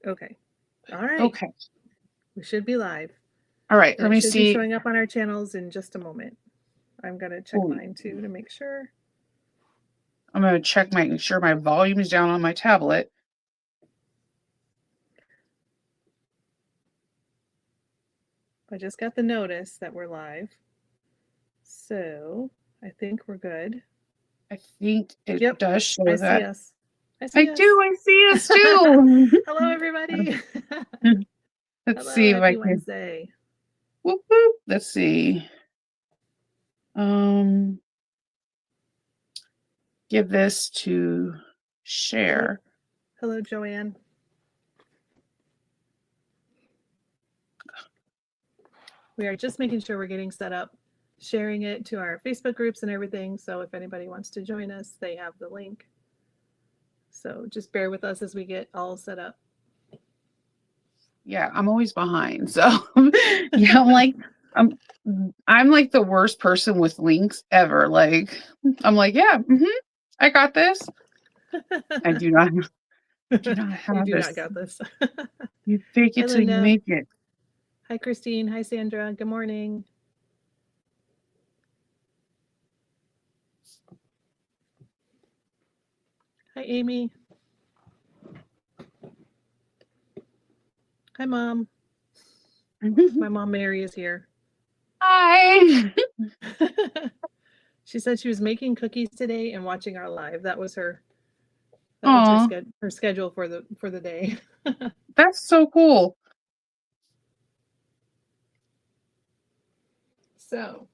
Okay. All right. Okay. We should be live. All right. And Let it me should be see. showing up on our channels in just a moment. I'm going to check Ooh, mine too to make sure. I'm going to check make sure my volume is down on my tablet. I just got the notice that we're live. So I think we're good. I think it Yep. does show I see that. us. I I see us. do. I see us too. Hello, everybody. Let's Hello. see if I Happy can. Wednesday. Whoop, whoop. Let's see. Um, give this to share. Hello, Joanne. We are just making sure we're getting set up, sharing it to our Facebook groups and everything. So if anybody wants to join us, they have the link. So just bear with us as we get all set up. Yeah, I'm always behind. So yeah, I'm like the worst person with links ever. Like I'm like, yeah, I got this. I do not You have do not this. got this. You fake Hi, it till you Linda. make it. Hi, Christine. Hi, Sandra. Good morning. Hi, Amy. Hi, Mom. My mom, Mary, is here. Hi. She said she was making cookies today and watching our live. That was her. That was Oh, her schedule for the day. that's so cool. So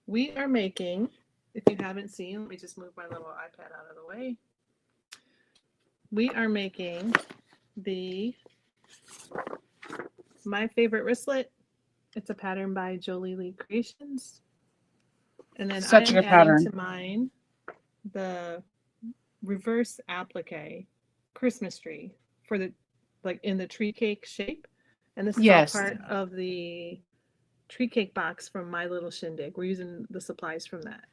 we are making. If you haven't seen, let me just move my little iPad out of the way. We are making the My Favorite wristlet. It's a pattern by Joleelee Creations. And then I Such a am good adding pattern. to mine the reverse applique Christmas tree for the like in the tree cake shape. And this is all Yes. part of the tree cake box from My Little Shindig. We're using the supplies from that.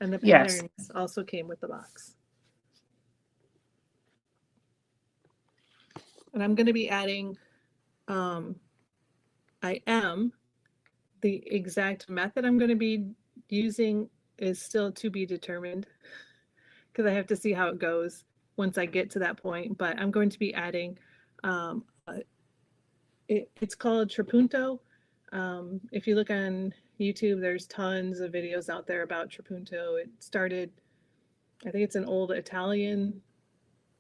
And the Yes. patterns also came with the box. And I'm going to be adding I am the exact method I'm going to be using is still to be determined because I have to see how it goes once I get to that point. But I'm going to be adding, um, it's called Trapunto. If you look on YouTube, there's tons of videos out there about Trapunto. It started, I think it's an old Italian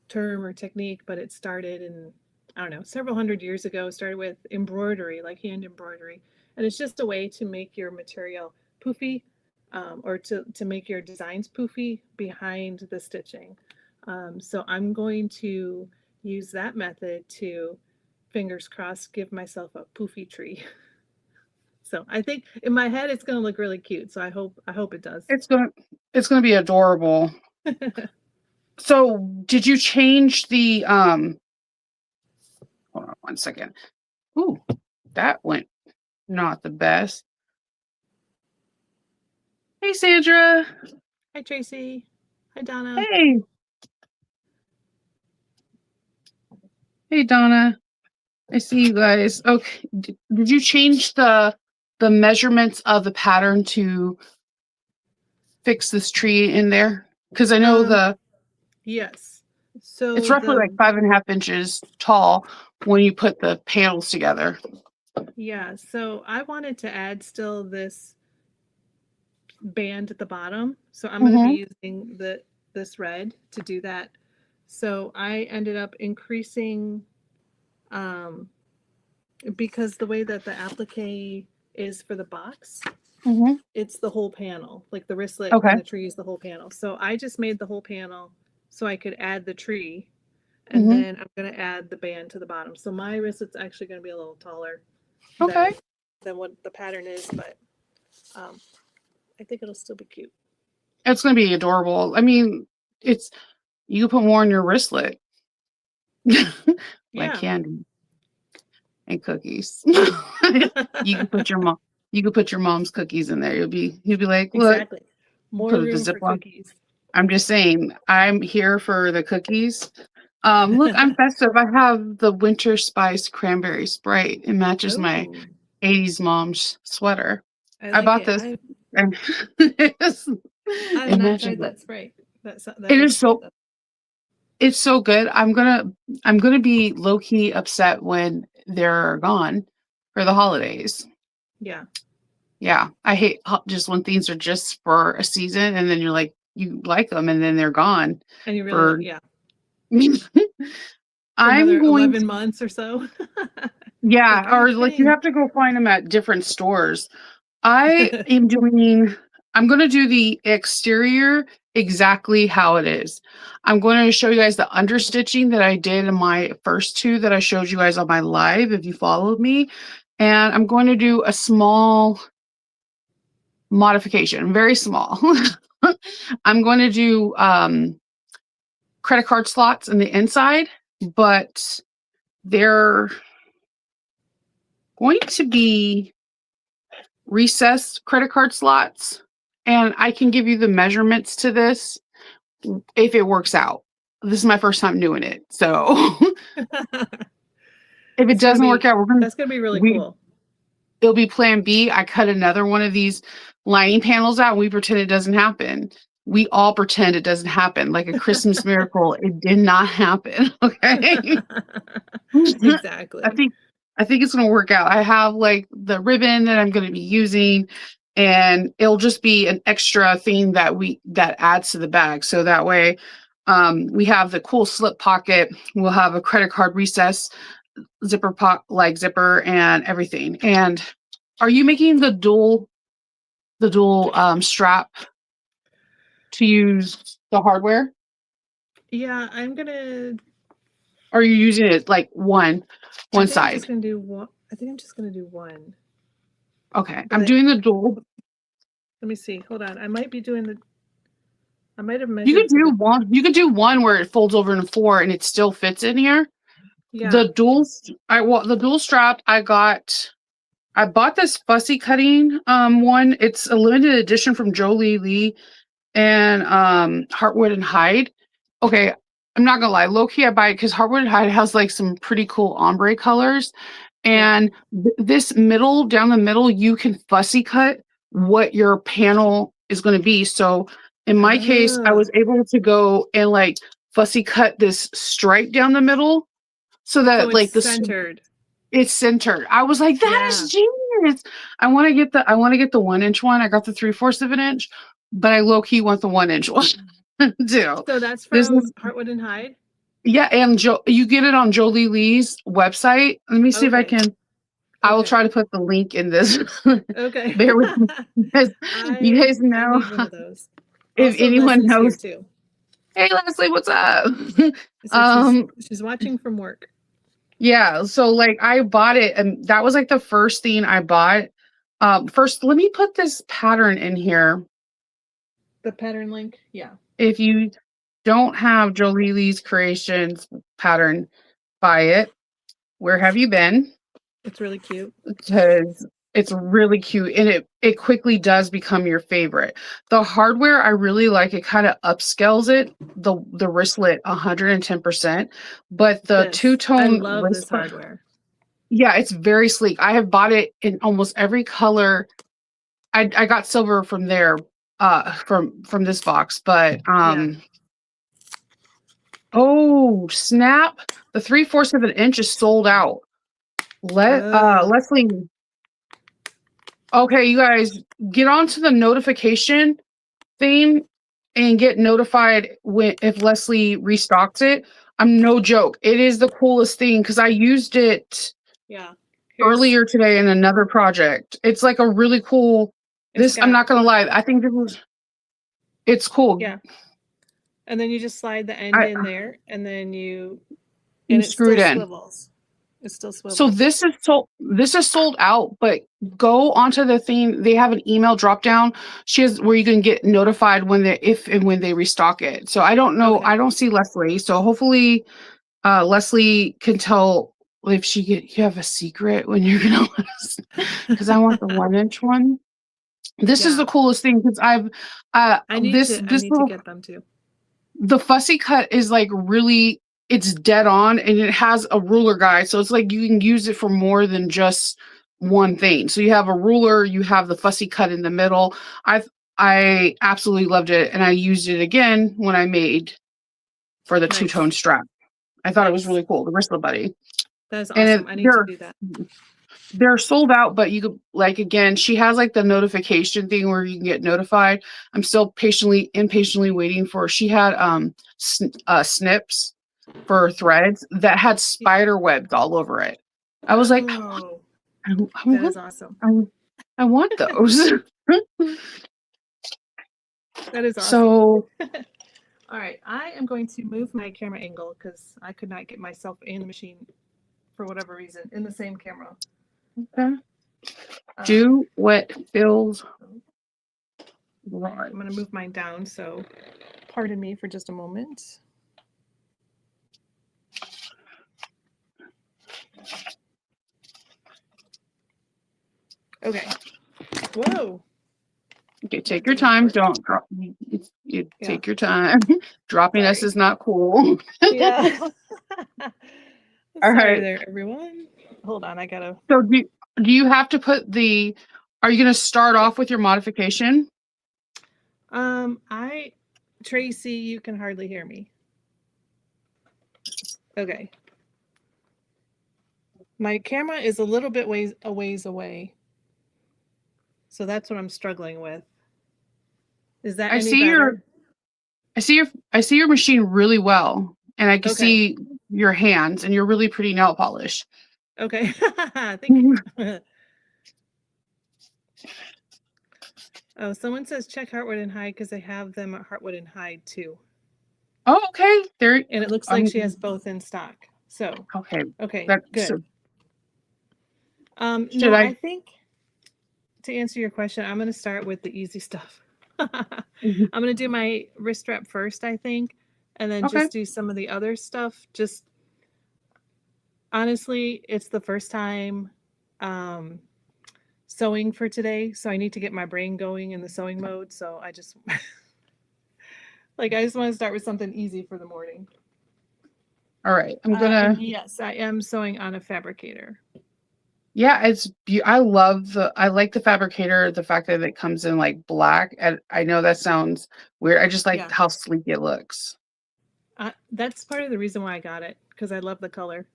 term or technique, but it started in, I don't know, several hundred years ago. It started with embroidery, like hand embroidery. And it's just a way to make your material poofy or to make your designs poofy behind the stitching. So I'm going to use that method to, fingers crossed, give myself a poofy tree. So I think in my head it's going to look really cute. So I hope it does. It's gonna be adorable. So did you change the hold on one second. Ooh, that went not the best. Hey Sandra. Hi Tracy. Hi Donna. Hey. Hey Donna. I see you guys. Okay. Did you change the measurements of the pattern to fix this tree in there? Because I know Yes. it's So roughly like the 5.5 inches tall when you put the panels together. Yeah, so I wanted to add still this band at the bottom. So I'm going to Mm-hmm. be using this red to do that. So I ended up increasing um because the way that the applique is for the box, Mm-hmm. it's the whole panel. Like the wristlet Okay. and the tree is the whole panel. So I just made the whole panel so I could add the tree and Mm-hmm. then I'm going to add the band to the bottom. So my wristlet's actually going to be a little taller Okay. than what the pattern is, but um, I think it'll still be cute. It's gonna be adorable. I mean, it's you can put more on your wristlet. Like Yeah. candy and cookies. You can put your mom's cookies in there. You'll be like, look, Exactly. More put the room for Ziploc. cookies. I'm just saying, I'm here for the cookies. Look, I'm festive. I have the Winter Spice Cranberry Sprite. It matches my Oh, 80s mom's sweater. I I like bought it. this and I've it not matches tried it. that Sprite. That It looks is good so though. it's so good. I'm gonna be low key upset when they're gone for the holidays. Yeah, Yeah, I hate just when things are just for a season and then you're like you like them and then they're gone and you really for. yeah for I'm another going 11 months or so. Like, Yeah, oh or like you dang. have to go find them at different stores. I am doing I'm going to do the exterior exactly how it is. I'm going to show you guys the understitching that I did in my first two that I showed you guys on my live if you followed me. And I'm going to do a small modification, very small. I'm going to do credit card slots in the inside, but they're going to be recessed credit card slots. And I can give you the measurements to this if it works out. This is my first time doing it. So if it It's gonna doesn't work be out, that's gonna be really we cool. it'll be plan B. I cut another one of these lining panels out and we pretend it doesn't happen. We all pretend it doesn't happen like a Christmas miracle. It did not happen. Okay. I Exactly. think I think it's gonna work out. I have like the ribbon that I'm gonna be using, and it'll just be an extra thing that adds to the bag. So that way, we have the cool slip pocket. We'll have a credit card recess zipper and everything. And are you making the dual strap to use the hardware? Yeah, I'm gonna. Or are you using it like I one think I'm just side? gonna do one. I think I'm just gonna do one. Okay, But I'm doing the dual. let me see. Hold on. I might be doing the. I might have You measured could for do the. one. You could do one where it folds over into four and it still fits in here. Yeah. The dual strap I bought this fussy cutting one. It's a limited edition from Joleelee and Heartwood and Hide. Okay, I'm not gonna lie, low key I buy it because Heartwood and Hide has like some pretty cool ombre colors. Yeah. And this middle, down the middle, you can fussy cut what your panel is going to be. So in my case, I Oh. was able to go and like fussy cut this stripe down the middle so So that it's like centered. it's centered. I was like, that Yeah. is genius. I want to get the 1 inch one. I got the 3/4 of an inch, but I low key want the 1 inch one too. So that's This from is Heartwood and Hide. yeah, and you get it on Jolie Lee's website. Let me see if I Okay. can. I will Okay. try to put the link in this. Okay. Bear with me. Because you guys I know need one of those. if Also, anyone Leslie's here knows. too. Hey Leslie, what's up? So um, she's watching from work. yeah. So like I bought it, and that was like the first thing I bought. First, let me put this pattern in here. The pattern link. Yeah. If you don't have Joleelee Creations pattern, buy it. Where have you been? It's really cute. Because it's really cute and it quickly does become your favorite. The hardware I really like. It kind of upscales it, the wristlet 110%, but the I two-tone love this wristlet, hardware. yeah, it's very sleek. I have bought it in almost every color. I got silver from there from this box, but Yeah. oh snap, the 3/4 of an inch is sold out. Oh. Leslie, okay, you guys get onto the notification thing and get notified when if Leslie restocks it. I'm no joke. It is the coolest thing because I used it Yeah. Here's earlier today in another project. It's like a really cool. it's I'm got not gonna lie. I think it's cool. yeah. And then you just slide the end I in there and then you and it screw still it in. swivels. It still So swivels. this is sold out, but go onto the thing. They have an email drop down. She has where you can get notified when they if and when they restock it. So I don't know. Okay. I don't see Leslie. So hopefully Leslie can tell if you have a secret when you're gonna let us because I want the 1 inch one. This is Yeah. the coolest thing because I've I this need to little get them too. the fussy cut is like really it's dead on, and it has a ruler guide. So it's like you can use it for more than just one thing. So you have a ruler, you have the fussy cut in the middle. I absolutely loved it, and I used it again when I made for the Nice. two-tone strap. I thought it was Nice. really cool, the wristlet buddy. That is And awesome. I need to do that. they're sold out, but you could, like, again, she has like the notification thing where you can get notified. I'm still impatiently waiting for. She had snips for threads that had spider webs all over it. I was like, Oh, I that want, is awesome. I want those. That is awesome. So, all right, I am going to move my camera angle because I could not get myself in the machine for whatever reason in the same camera. okay. Do what feels right. I'm going to move mine down, so pardon me for just a moment. Okay. Whoa. Okay, take your time. Don't drop. You take your time. Dropping us is not cool. Yeah. All Sorry right. there, everyone. Hold on, I gotta. So do you have to put the? Are you going to start off with your modification? Tracy, you can hardly hear me. Okay. My camera is a little bit a ways away. So that's what I'm struggling with. Is that any better? I see your machine really well, and I can see your hands, and you're really pretty nail polish. Okay. Thank you. Oh, someone says check Heartwood and Hyde because they have them at Heartwood and Hyde too. Oh, okay. There. And it looks like she has both in stock. So okay. Okay, good. So, no, I think to answer your question, I'm going to start with the easy stuff. I'm going to do my wrist strap first, I think, and then just do some of the other stuff. Just honestly, it's the first time sewing for today, so I need to get my brain going in the sewing mode. So I just I just want to start with something easy for the morning. All right, I'm gonna. Yes, I am sewing on a fabricator. Yeah, I like the fabricator, the fact that it comes in like black. And I know that sounds weird. I just like how sleek it looks. That's part of the reason why I got it, because I love the color.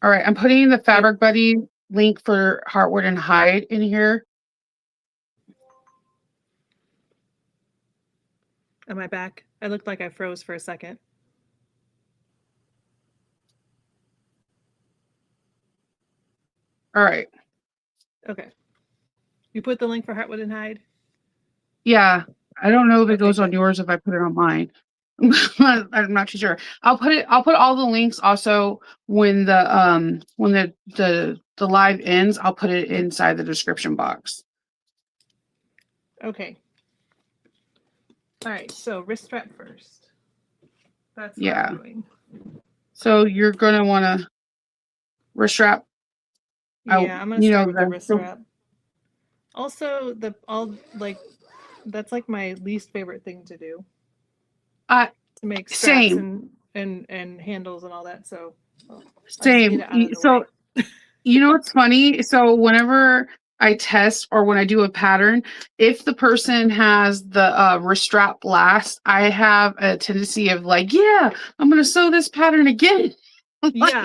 All right, I'm putting the Fabric Buddy link for Heartwood and Hyde in here. Am I back? I looked like I froze for a second. All right. Okay. You put the link for Heartwood and Hyde? Yeah. I don't know if it goes on yours if I put it on mine. I'm not too sure. I'll put all the links also when the live ends, I'll put it inside the description box. Okay. All right, so wrist strap first. That's what I'm doing. So you're gonna want to wrist strap. Yeah, I'm gonna start with the wrist strap. Also, that's like my least favorite thing to do. To make straps and handles and all that. So same. So you know what's funny? So whenever I test or when I do a pattern, if the person has the wrist strap last, I have a tendency of like, yeah, I'm gonna sew this pattern again. Yeah.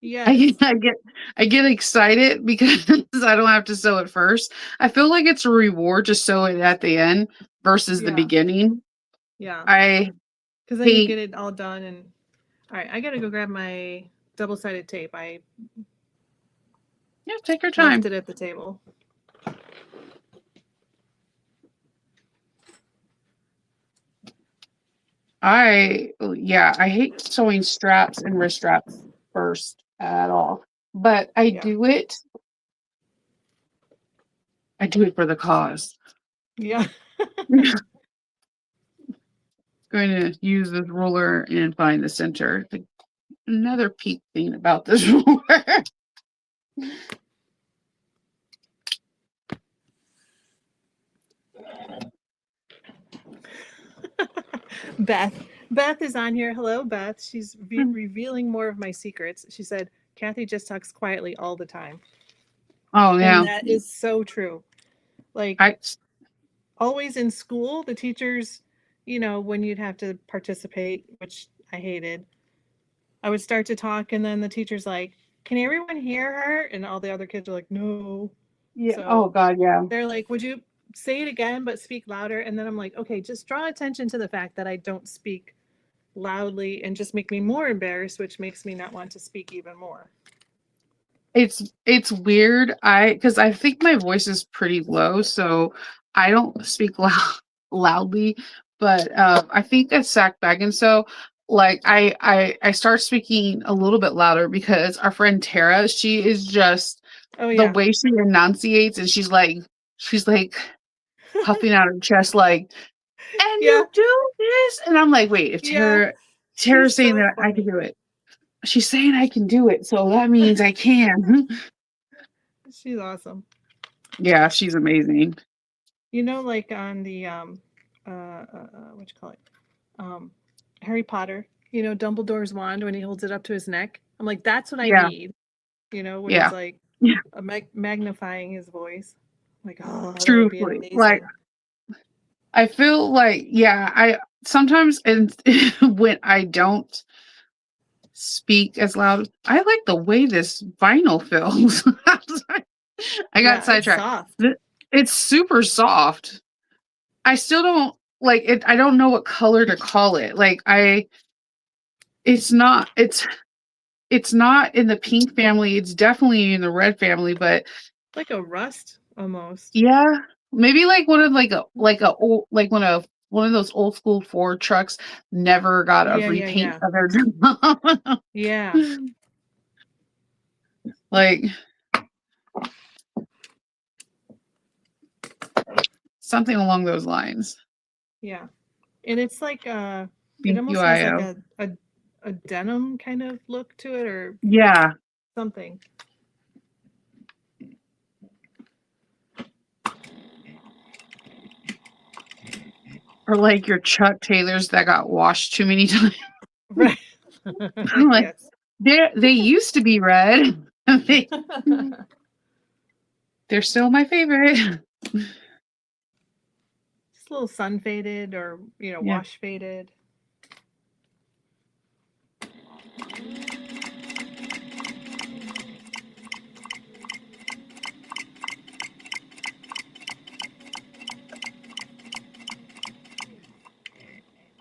Yes. I get excited because I don't have to sew it first. I feel like it's a reward to sew it at the end versus the beginning. Yeah. Because then you get it all done and all right, I gotta go grab my double-sided tape. Take your time. Left it at the table. I hate sewing straps and wrist straps first at all, but I do it. I do it for the cause. Yeah. Going to use this ruler and find the center. Another peak thing about this ruler. Beth, Beth is on here. Hello, Beth. She's revealing more of my secrets. She said, Kathy just talks quietly all the time. Oh And yeah. that is so true. Like, I always in school, the teachers, when you'd have to participate, which I hated, I would start to talk, and then the teacher's like, can everyone hear her? And all the other kids are like, no. yeah. Oh So God, yeah. they're like, would you say it again, but speak louder? And then I'm like, okay, just draw attention to the fact that I don't speak loudly and just make me more embarrassed, which makes me not want to speak even more. It's weird. Because I think my voice is pretty low, so I don't speak loudly. But I think that's Zach Baggins. So like I start speaking a little bit louder because our friend Tara, she is just Oh, the yeah. way she enunciates, and she's like puffing out her chest like, and Yeah. you do this, and I'm like, wait, if Yeah. Tara's She's saying so that, I can funny. do it. She's saying I can do it, so that means I can. She's awesome. Yeah, she's amazing. Like on the what you call it, um, Harry Potter. Dumbledore's wand when he holds it up to his neck. I'm like, that's what I Yeah, need. When he's yeah, like yeah. magnifying his voice. I'm like, oh, that would be Truthfully, like amazing. I feel like, yeah, I sometimes and when I don't speak as loud, I like the way this vinyl feels. I got Yeah, it's sidetracked. soft. It's super soft. I still don't like it. I don't know what color to call it. Like it's not in the pink family. It's definitely in the red family, but Like a rust almost. yeah, maybe like one of those old school Ford trucks never got a Yeah, yeah, repaint yeah. of their job. Yeah, Like something along those lines. yeah. And it's like it almost has like BQIO. a denim kind of look to it, or Yeah. something. Or like your Chuck Taylors that got washed too many times. Right. I'm like, Yes. they used to be red. they, they're still my favorite. Just a little sun faded, or Yeah. wash faded.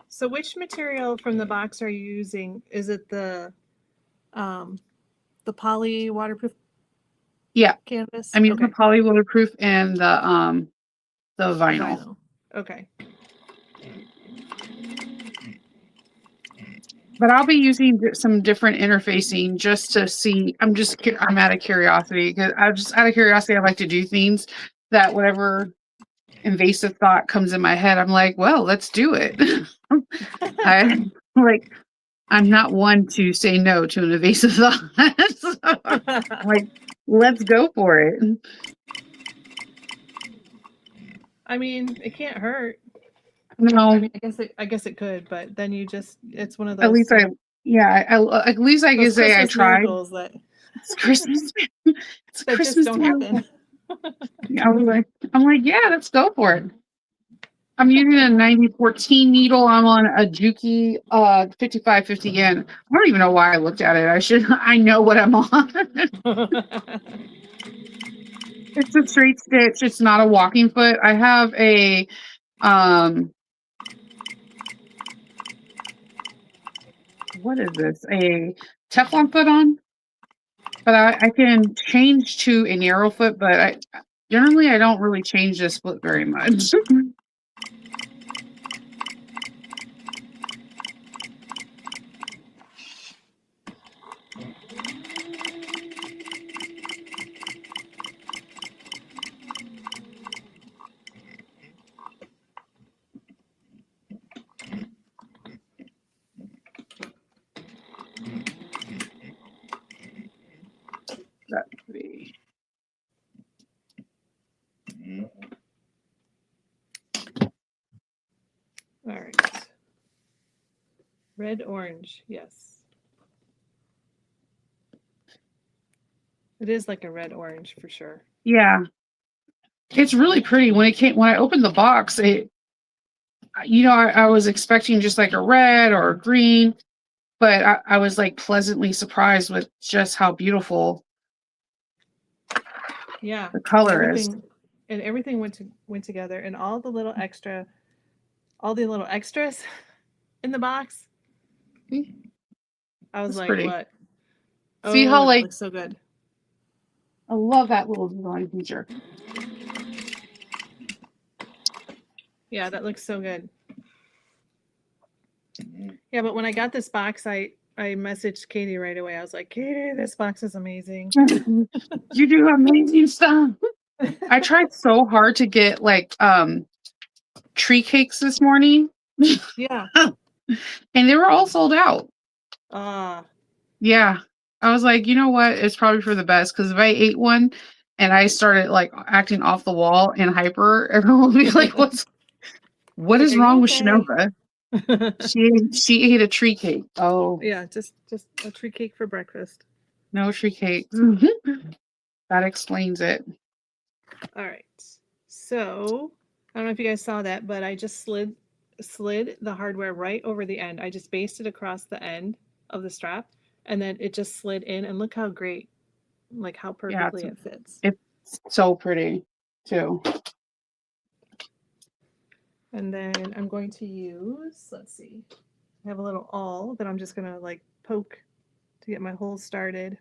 So which material from the box are you using? Is it um the poly waterproof Yeah. canvas? I'm using the Okay. poly waterproof and the vinyl. Vinyl. Okay. But I'll be using some different interfacing just to see. I'm out of curiosity because I just out of curiosity I like to do things that whatever invasive thought comes in my head, I'm like, well, let's do it. I like I'm not one to say no to an evasive thought. So, like, let's go for it. I mean, it can't hurt. I No, mean, I guess it could, but then it's one of at those least at least I can those say I Christmas tried. miracles that It's Christmas. It's a that just Christmas don't happen. miracle. I'm like, yeah, let's go for it. I'm using a 9014 needle. I'm on a Juki 5550 yen. I don't even know why I looked at it. I know what I'm on. It's a straight stitch. It's not a walking foot. I have a what is this? A Teflon foot on, but I can change to a narrow foot, but generally I don't really change this foot very much. That would be All right. Red orange, yes. It is like a red orange for sure. Yeah. It's really pretty. When I opened the box, I was expecting just like a red or a green, but I was like pleasantly surprised with just how beautiful Yeah, the color is. And everything went together, and all the little extras in the box. I was It's like, pretty. what? See how Oh, that like looks so good. I love that little design feature. Yeah, that looks so good. Yeah, but when I got this box, I messaged Katie right away. I was like, Katie, this box is amazing. You do amazing stuff. I tried so hard to get like tree cakes this morning. Yeah. And they were all sold out. Ah. Yeah. I was like, you know what? It's probably for the best because if I ate one and I started like acting off the wall and hyper, everyone would be like, what Like, is are you wrong with okay? Shinova? She ate a tree cake. Oh, Yeah, just a tree cake for breakfast. no tree cake. That explains it. All right. So I don't know if you guys saw that, but I just slid the hardware right over the end. I just basted across the end of the strap, and then it just slid in, and look how great, like how Yeah, perfectly it fits. it's so pretty too. And then I'm going to use, let's see, I have a little awl that I'm just gonna like poke to get my hole started.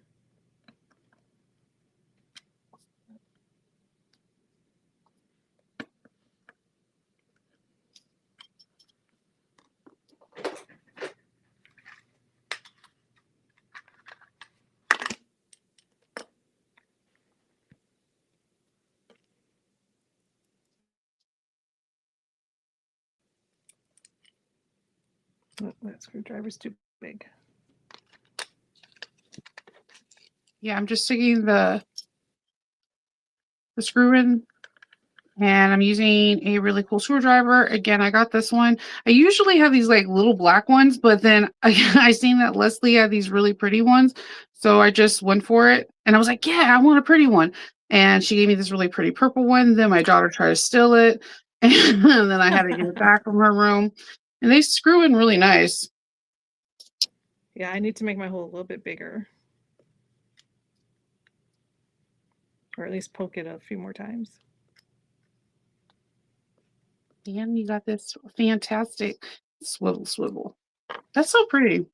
Oh, that screwdriver's too big. Yeah, I'm just sticking the screw in and I'm using a really cool screwdriver. Again, I got this one. I usually have these like little black ones, but then I seen that Leslie had these really pretty ones. So I just went for it and I was like, yeah, I want a pretty one. And she gave me this really pretty purple one. Then my daughter tried to steal it. And then I had to get it back from her room. And they screw in really nice. Yeah, I need to make my hole a little bit bigger. Or at least poke it a few more times. And you got this fantastic swivel. That's so pretty.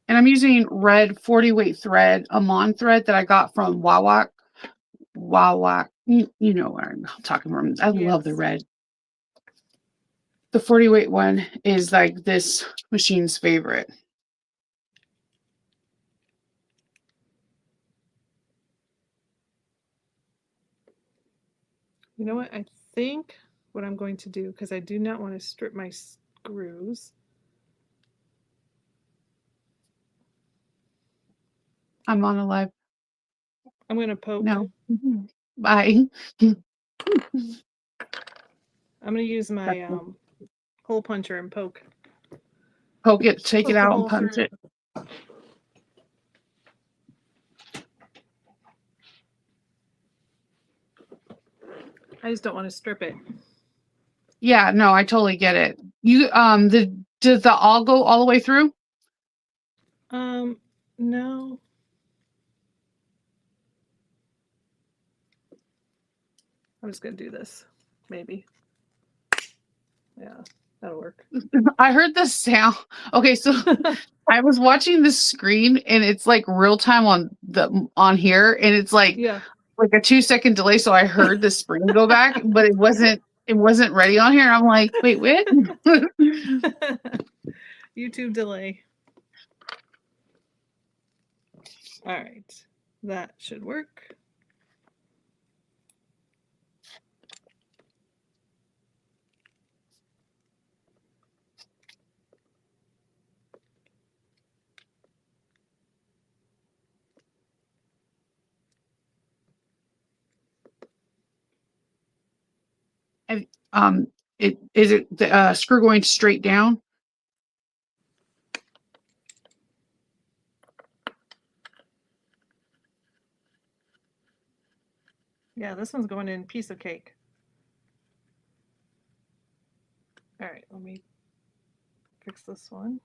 And I'm using red 40 weight thread, a Mon thread that I got from Wawa. Wawa. You know where I'm talking from. I love the Yes. red. The 40 weight one is like this machine's favorite. You know what? I think what I'm going to do, because I do not want to strip my screws. I'm on a live. I'm going to poke. No. Bye. I'm going to use my hole puncher and poke. Poke it, take it Poke a out and hole punch through. it. I just don't want to strip it. Yeah, no, I totally get it. You does the awl go all the way through? No. I'm just going to do this. Maybe. Yeah, that'll work. I heard the sound. Okay, so I was watching the screen and it's like real time on here and it's like Yeah. like a 2-second delay. So I heard the spring go back, but it wasn't ready on here. I'm like, wait, what? YouTube delay. All right. That should work. Is it the screw going straight down? Yeah, this one's going in piece of cake. All right, let me fix this one.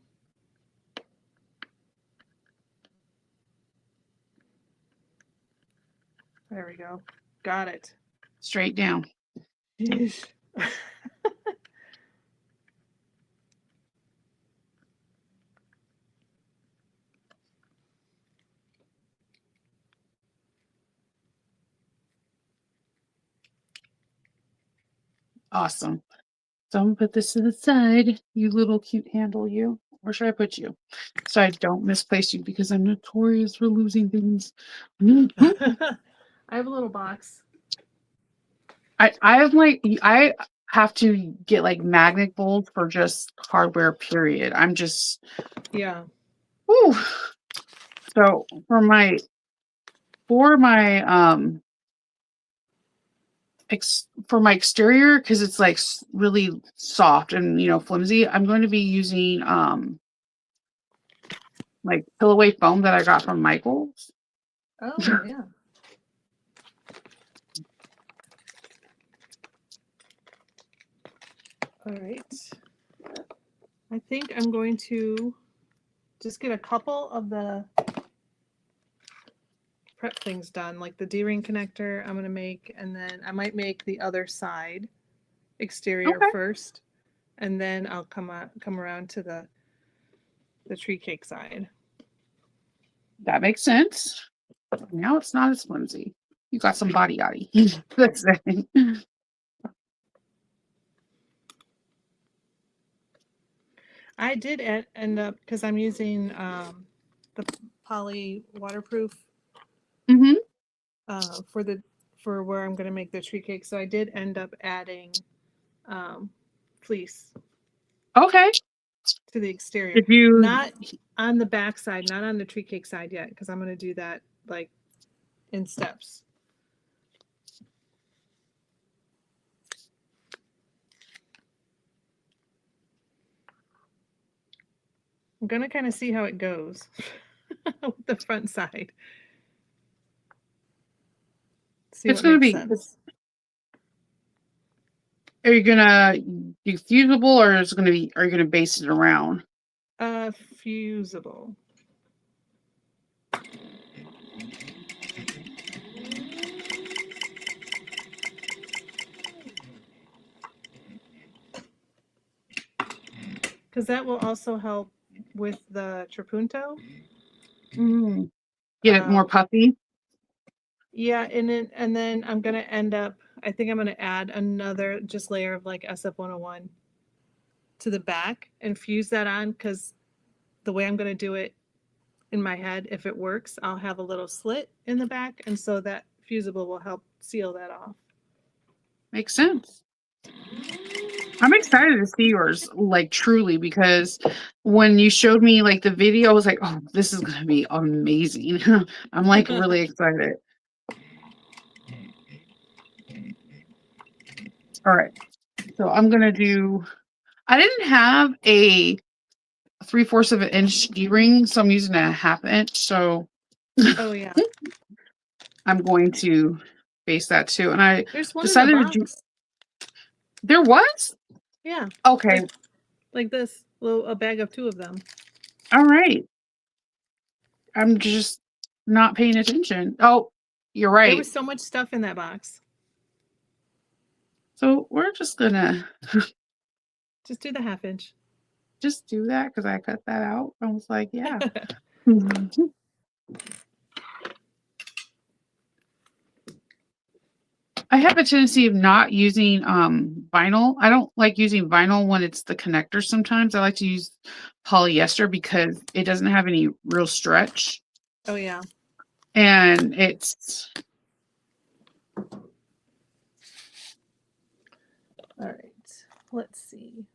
There we go. Got it. Straight down. Yeesh. Awesome. So I'm gonna put this to the side, you little cute handle, you. Where should I put you? So I don't misplace you because I'm notorious for losing things. I have a little box. I have to get like magnet bolts for just hardware, period. I'm just Yeah. whew. So for my for my exterior, because it's like really soft and flimsy, I'm going to be using like pillow foam that I got from Michael's. Oh, yeah. All right. I think I'm going to just get a couple of the prep things done, like the D-ring connector I'm going to make, and then I might make the other side exterior Okay, first, and then I'll come around to the tree cake side. that makes sense. Now it's not as flimsy. You got some body yaddy. That's it. I did end up, because I'm using the poly waterproof Hmm. for where I'm going to make the tree cake. So I did end up adding fleece Okay. to the exterior, Did you? not on the back side, not on the tree cake side yet, because I'm going to do that like in steps. I'm going to kind of see how it goes with the front side. See It's what gonna makes be. sense. Are you gonna do fusible, or is it gonna be? Are you gonna base it around? Fusible. Because that will also help with the trapunto. Mm. Get it more Um, puffy. yeah, and then I'm gonna end up. I think I'm gonna add another just layer of like SF101 to the back and fuse that on, because the way I'm gonna do it in my head, if it works, I'll have a little slit in the back, and so that fusible will help seal that off. Makes sense. I'm excited to see yours, like truly, because when you showed me like the video, I was like, "Oh, this is gonna be amazing." I'm like really excited. All right, so I'm gonna do. I didn't have a 3/4 of an inch D ring, so I'm using a 1/2 inch. So Oh yeah, I'm going to base that too. And I there's one in the decided to do. box. There was? Yeah, Okay. like this, little a bag of 2 of them. All right. I'm just not paying attention. Oh, you're There right. was so much stuff in that box. So we're just gonna Just do the 1/2 inch. just do that because I cut that out. I was like, yeah. Mhm. I have a tendency of not using vinyl. I don't like using vinyl when it's the connector sometimes. I like to use polyester because it doesn't have any real stretch. Oh yeah. And it's All right. Let's see.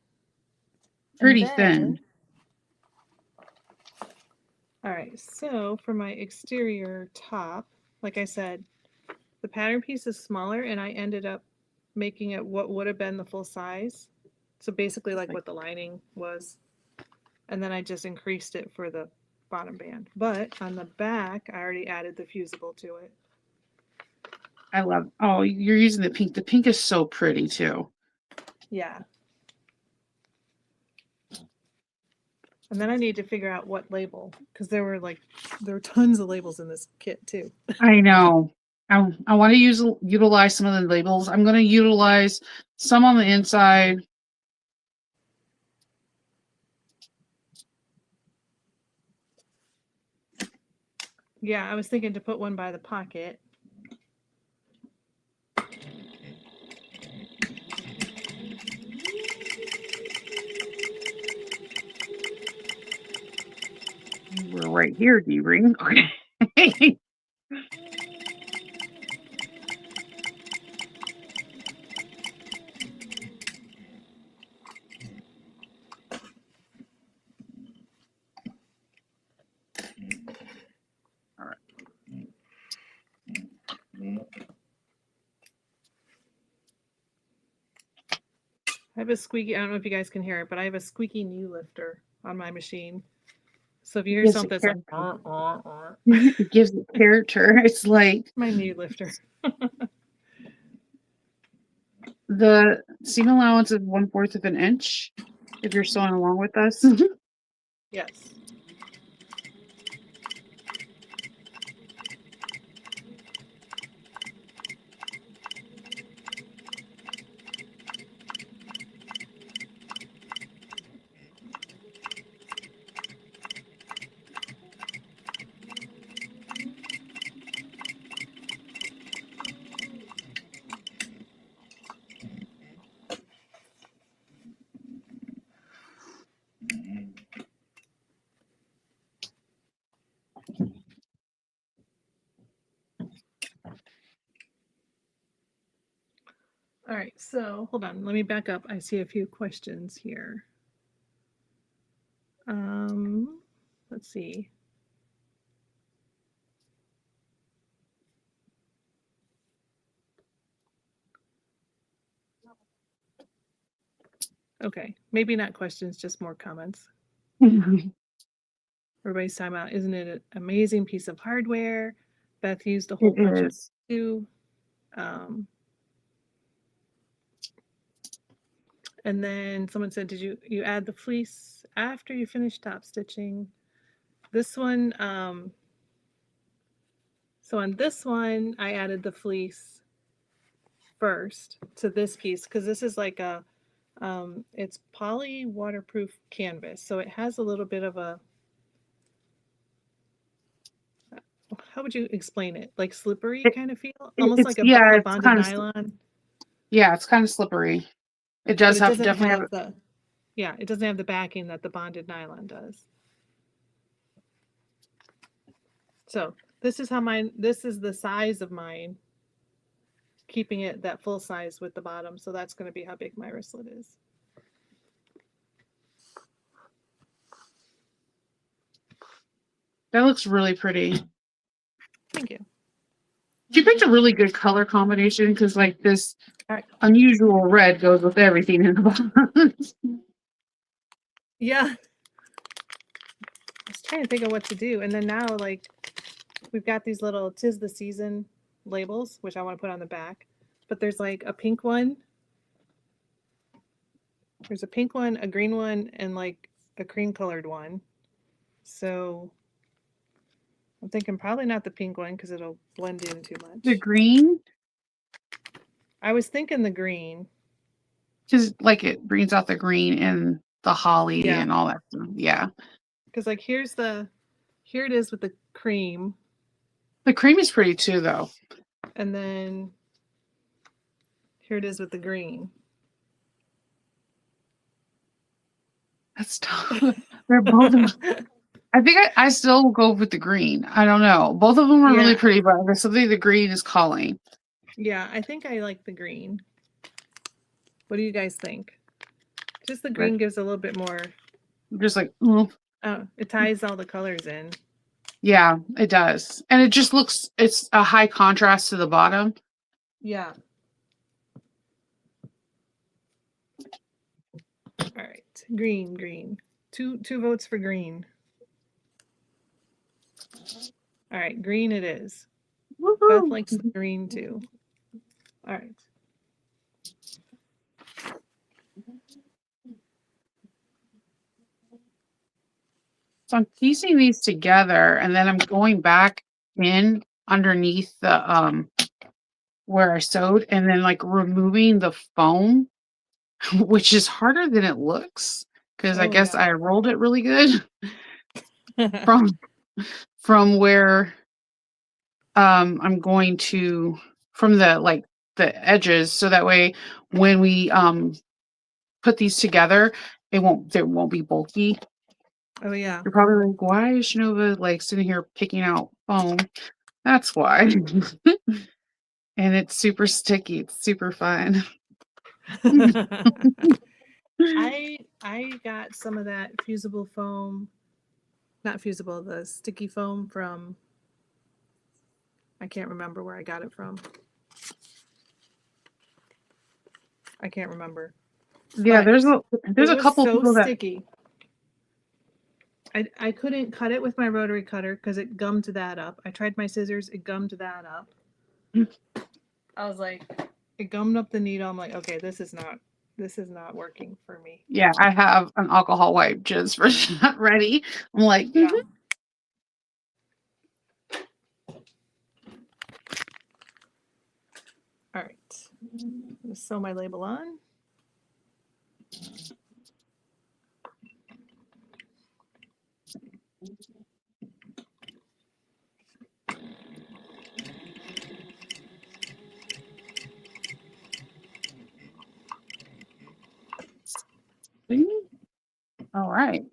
And pretty thin. then, all right. So for my exterior top, like I said, the pattern piece is smaller, and I ended up making it what would have been the full size. So basically like Like, what the lining was. And then I just increased it for the bottom band. But on the back, I already added the fusible to it. I love. Oh, you're using the pink. The pink is so pretty too. Yeah. And then I need to figure out what label, because there were tons of labels in this kit too. I know. I want to utilize some of the labels. I'm going to utilize some on the inside. Yeah, I was thinking to put one by the pocket. We're right here, D-ring. Okay. All right. I have a squeaky, I don't know if you guys can hear it, but I have a squeaky knee lifter on my machine. So if you hear something that's like, It gives it character. It's like my knee lifter. the seam allowance is 1/4 of an inch. If you're sewing along with us. Yes. All right, so hold on, let me back up. I see a few questions here. Let's see. Okay, maybe not questions, just more comments. Everybody's talking about, isn't it an amazing piece of hardware? Beth used a whole It bunch of is. too. And then someone said, did you add the fleece after you finished top stitching? This one, so on this one, I added the fleece first to this piece because this is like a, it's poly waterproof canvas. So it has a little bit of a, how would you explain it? Like slippery kind of feel? Almost like a It's bonded kind of nylon. yeah, it's kind of slippery. It But does it have doesn't definitely have have the, yeah, it doesn't have the backing that the bonded nylon does. So this is how this is the size of mine, keeping it that full size with the bottom. So that's going to be how big my wristlet is. that looks really pretty. Thank you. You picked a really good color combination because like this All right. unusual red goes with everything in the box. Yeah. I was trying to think of what to do. And then now, like, we've got these little 'tis the season labels, which I want to put on the back. But there's like a pink one. There's a pink one, a green one, and like a cream colored one. So I'm thinking probably not the pink one because it'll blend in too much. The green, I was thinking the green. because like it brings out the green and the holly Yeah. and all that stuff. Yeah. Because like here it is with the cream. The cream is pretty too though. And then here it is with the green. That's tough. They're both I think I still will go with the green. I don't know. Both of them are really Yeah. pretty, but there's something the green is calling. Yeah, I think I like the green. What do you guys think? Just the green gives a little bit more. Just like, oh, It ties all the colors in. yeah, it does. And it just looks, it's a high contrast to the bottom. Yeah. Green. Two votes for green. All right, green it is. Beth Woohoo! likes the green too. All right. So I'm piecing these together and then I'm going back in underneath the where I sewed and then like removing the foam, which is harder than it looks because I Oh guess yeah. I rolled it really good from where I'm going to from the edges so that way when we put these together it won't be bulky. Oh yeah. You're probably like, why is Shinova like sitting here picking out foam? That's why. And it's super sticky. It's super fun. I got some of that fusible foam, not fusible, the sticky foam from, I can't remember where I got it from. I can't remember. Yeah, But there's it a was couple so people that sticky. I couldn't cut it with my rotary cutter because it gummed that up. I tried my scissors, it gummed that up. I was like, it gummed up the needle. I'm like, okay, this is not working for me. yeah, I have an alcohol wipe just for that ready. I'm like, Yeah. All right. Just sew my label on. all right.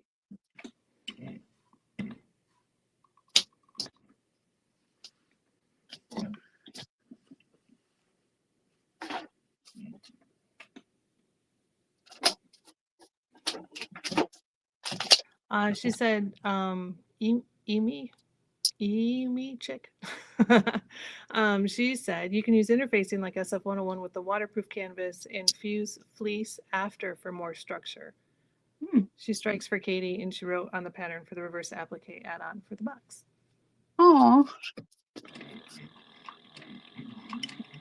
She said, Emi chick. She said you can use interfacing like SF-101 with the waterproof canvas and fuse fleece after for more structure. She strikes for Katie and she wrote on the pattern for the reverse applique add-on for the box. Oh,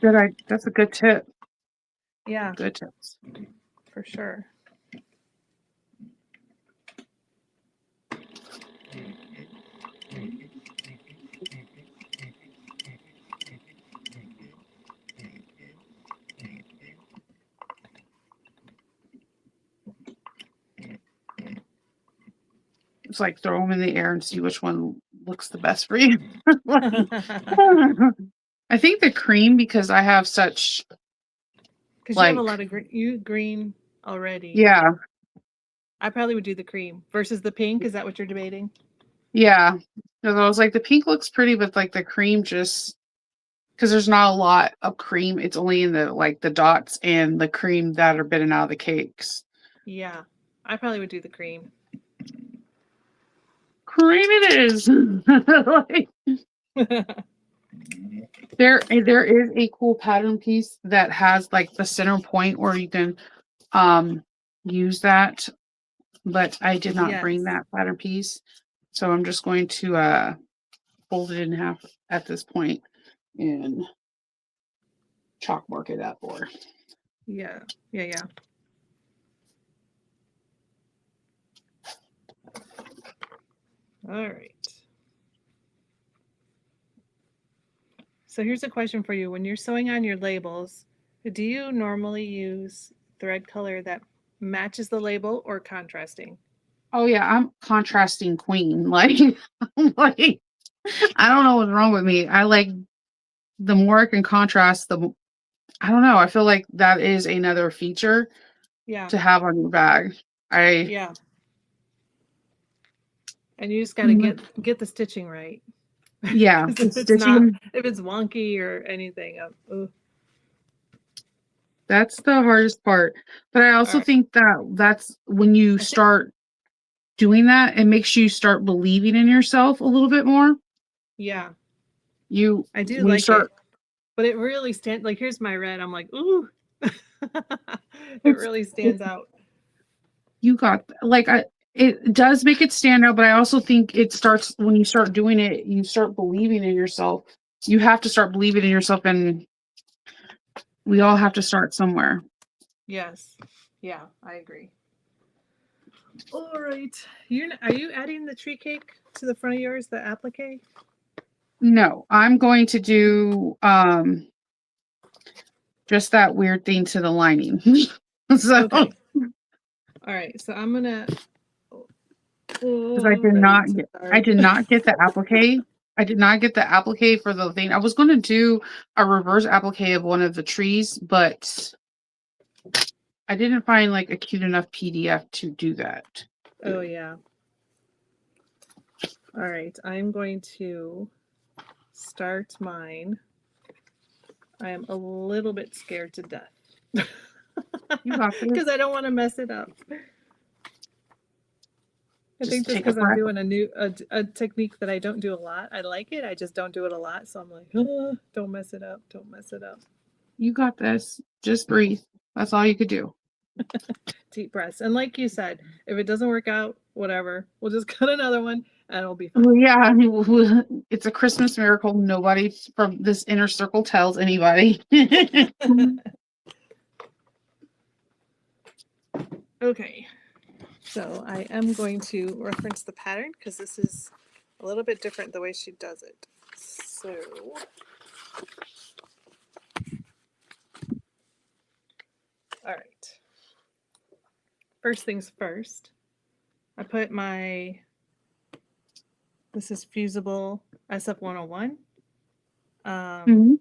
that's a good tip. Yeah, Good tips. for sure. It's like throw them in the air and see which one looks the best for you. I think the cream because I have such Because you have a like lot of green already. yeah. I probably would do the cream versus the pink. Is that what you're debating? Yeah. Because I was like, the pink looks pretty, but like the cream just because there's not a lot of cream. It's only in the dots and the cream that are bitten out of the cakes. Yeah, I probably would do the cream. Cream it is. Like, there is a cool pattern piece that has like the center point where you can use that, but I did not bring Yes. that pattern piece. So I'm just going to fold it in half at this point and chalk mark it up or Yeah. All right. So here's a question for you. When you're sewing on your labels, do you normally use thread color that matches the label or contrasting? oh yeah, I'm contrasting queen. Like I'm like I don't know what's wrong with me. I like the more I can contrast, I don't know. I feel like that is another feature Yeah. to have on your bag. Yeah. And you just got to get the stitching right. Yeah, if it's not, stitching. if it's wonky or anything. That's the hardest part. But I All also right. think that that's when you I think, start doing that, it makes you start believing in yourself a little bit more. yeah, You I do when you like it, start but it really stands. Like here's my red. I'm like, ooh, it it's really stands out. You got like it does make it stand out, but I also think it starts when you start doing it, you start believing in yourself. You have to start believing in yourself, and we all have to start somewhere. Yes. Yeah, I agree. All right. Are you adding the tree cake to the front of yours, the applique? No, I'm going to do just that weird thing to the lining. So Okay. All right. So I'm gonna. because Oh, ready to I start. did not get the applique. I did not get the applique for the thing. I was going to do a reverse applique of one of the trees, but I didn't find like a cute enough PDF to do that. Oh yeah. All right. I'm going to start mine. I am a little bit scared to death. You got this. Because I don't want to mess it up. I think just Take a because I'm breath. doing a technique that I don't do a lot. I like it. I just don't do it a lot. So I'm like, don't mess it up. Don't mess it up. You got this. Just breathe. That's all you could do. Deep breaths. And like you said, if it doesn't work out, whatever, we'll just cut another one and it'll be fine. Well, yeah, it's a Christmas miracle. Nobody from this inner circle tells anybody. Okay. So I am going to reference the pattern because this is a little bit different the way she does it. So all right. First things first, I put this is fusible SF101. Mhm.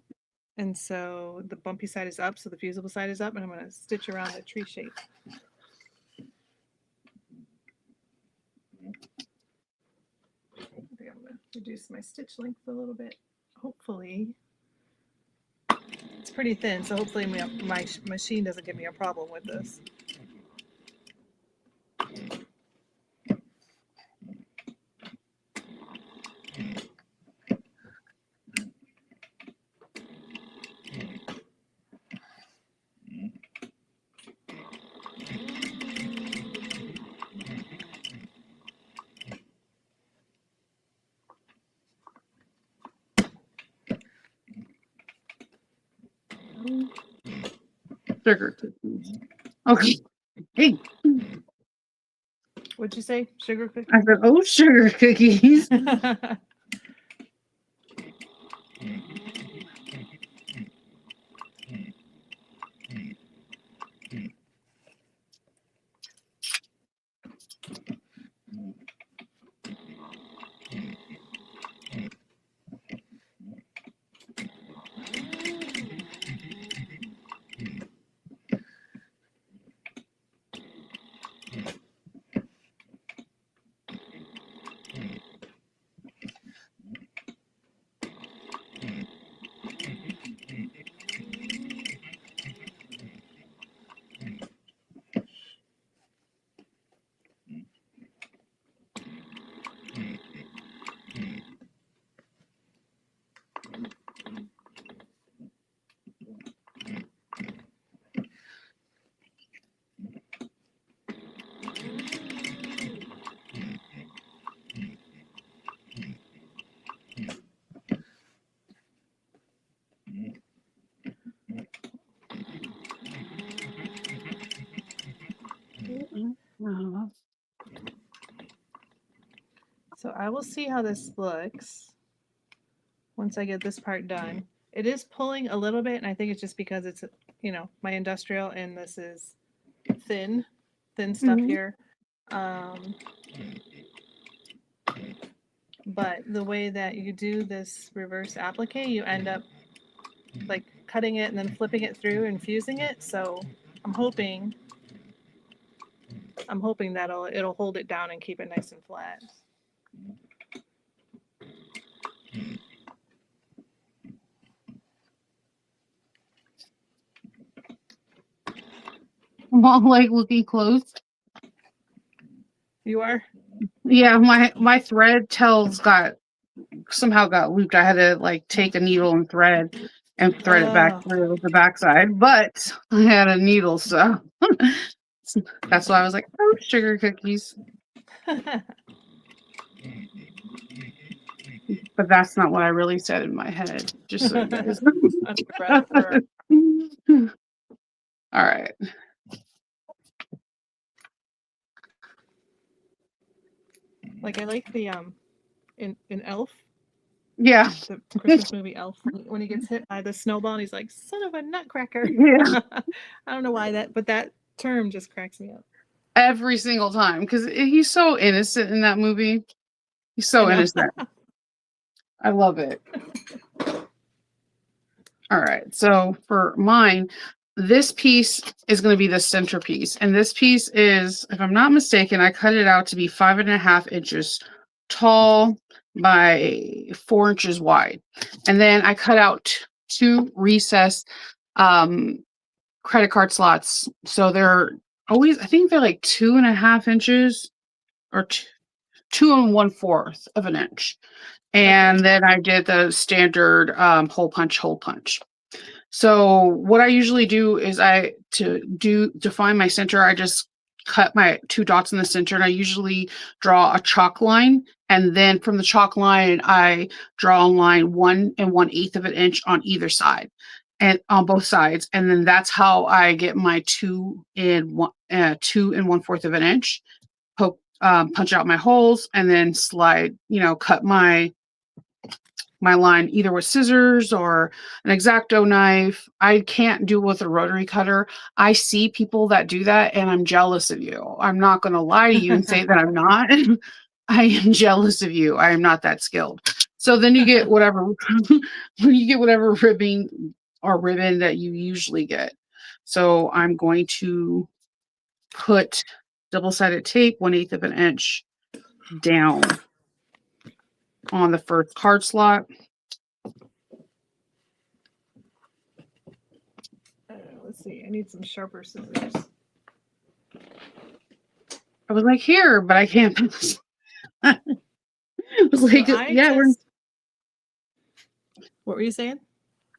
And so the bumpy side is up, so the fusible side is up, and I'm going to stitch around the tree shape. I think I'm going to reduce my stitch length a little bit. Hopefully, it's pretty thin, so hopefully my machine doesn't give me a problem with this. Sugar cookies. Okay. Hey, What'd you say? Sugar cookie? I said, oh, sugar cookies. So I will see how this looks once I get this part done. It is pulling a little bit, and I think it's just because it's, my industrial, and this is thin stuff here. But the way that you do this reverse applique, you end up like cutting it and then flipping it through and fusing it. So I'm hoping that it'll hold it down and keep it nice and flat. I'm all like looking close. You are? Yeah, my thread somehow got looped. I had to like take a needle and thread it back through the backside, but I had a needle, so That's why I was like, oh, sugar cookies. But that's not what I really said in my head, just so you guys Under breath or... All right. Like I like the in Elf. Yeah. The Christmas movie Elf, when he gets hit by the snowball and he's like, son of a nutcracker. Yeah. I don't know why but that term just cracks me up. Every single time, because he's so innocent in that movie. He's so innocent. I love it. All right. So for mine, this piece is going to be the centerpiece. And this piece is, if I'm not mistaken, I cut it out to be 5.5 inches tall by 4 inches wide. And then I cut out two recessed credit card slots. So they're always, I think they're like 2.5 inches or 2 1/4 of an inch. And then I did the standard hole punch. So what I usually do is to find my center, I just cut my 2 dots in the center, and I usually draw a chalk line. And then from the chalk line, I draw a line 1 1/8 of an inch on either side and on both sides. And then that's how I get my 2 1/4 of an inch, punch out my holes, and then slide, cut my line either with scissors or an X-Acto knife. I can't do it with a rotary cutter. I see people that do that and I'm jealous of you. I'm not going to lie to you and say that I'm not. I am jealous of you. I am not that skilled. So then you get whatever ribbon that you usually get. So I'm going to put double-sided tape 1/8 of an inch down on the first card slot. Let's see. I need some sharper scissors. I was like, here, but I can't. I was like, What were you saying?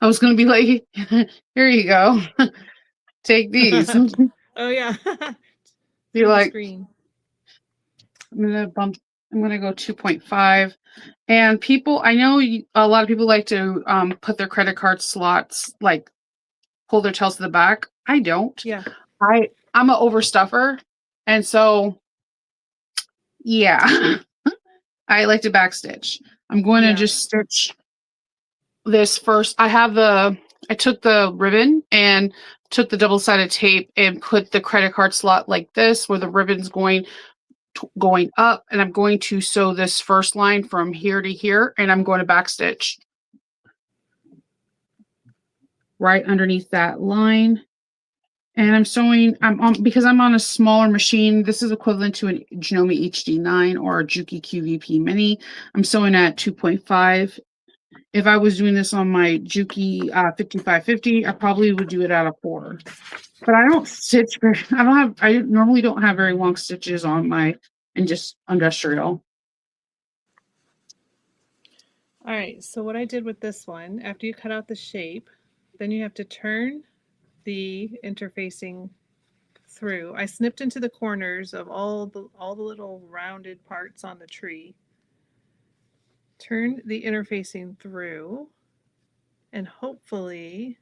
I was going to be like, here you go. Take these. Oh, yeah. Be like, screen. I'm going to go 2.5. And people, I know a lot of people like to put their credit card slots, like pull their tails to the back. I don't. Yeah. I'm an overstuffer. And so, yeah, I like to backstitch. I'm going to just stitch this first. I took the ribbon and took the double-sided tape and put the credit card slot like this, where the ribbon's going up, and I'm going to sew this first line from here to here, and I'm going to backstitch right underneath that line. And I'm sewing, because I'm on a smaller machine. This is equivalent to a Janome HD9 or a Juki QVP Mini. I'm sewing at 2.5. If I was doing this on my Juki 5550, I probably would do it at a 4. But I don't stitch I normally don't have very long stitches on my just industrial. All right, so what I did with this one, after you cut out the shape, then you have to turn the interfacing through. I snipped into the corners of all the little rounded parts on the tree. Turn the interfacing through, and hopefully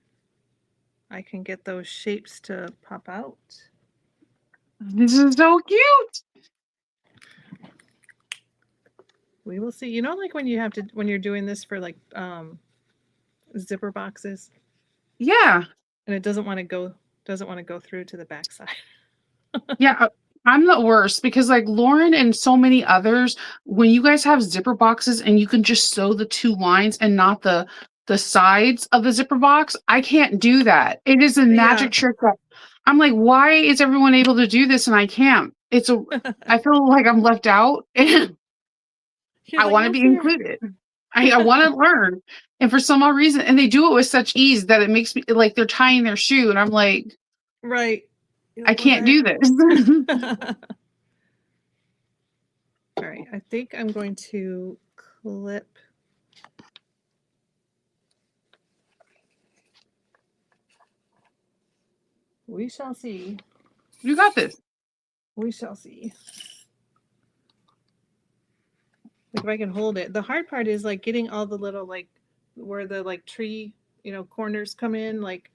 I can get those shapes to pop out. This is so cute. We will see. Like when you're doing this for like zipper boxes. Yeah. And it doesn't want to go through to the backside. Yeah, I'm the worst because like Lauren and so many others, when you guys have zipper boxes and you can just sew the 2 lines and not the sides of the zipper box, I can't do that. It is a magic trick that I'm like, why is everyone able to do this and I can't? I feel like I'm left out and I want to be included. I want to learn. And for some odd reason, and they do it with such ease that it makes me like they're tying their shoe and I'm like, right. I can't do this. All right, I think I'm going to clip. We shall see. You got this. We shall see. Like if I can hold it. The hard part is like getting all the little like where the like tree, corners come in. Like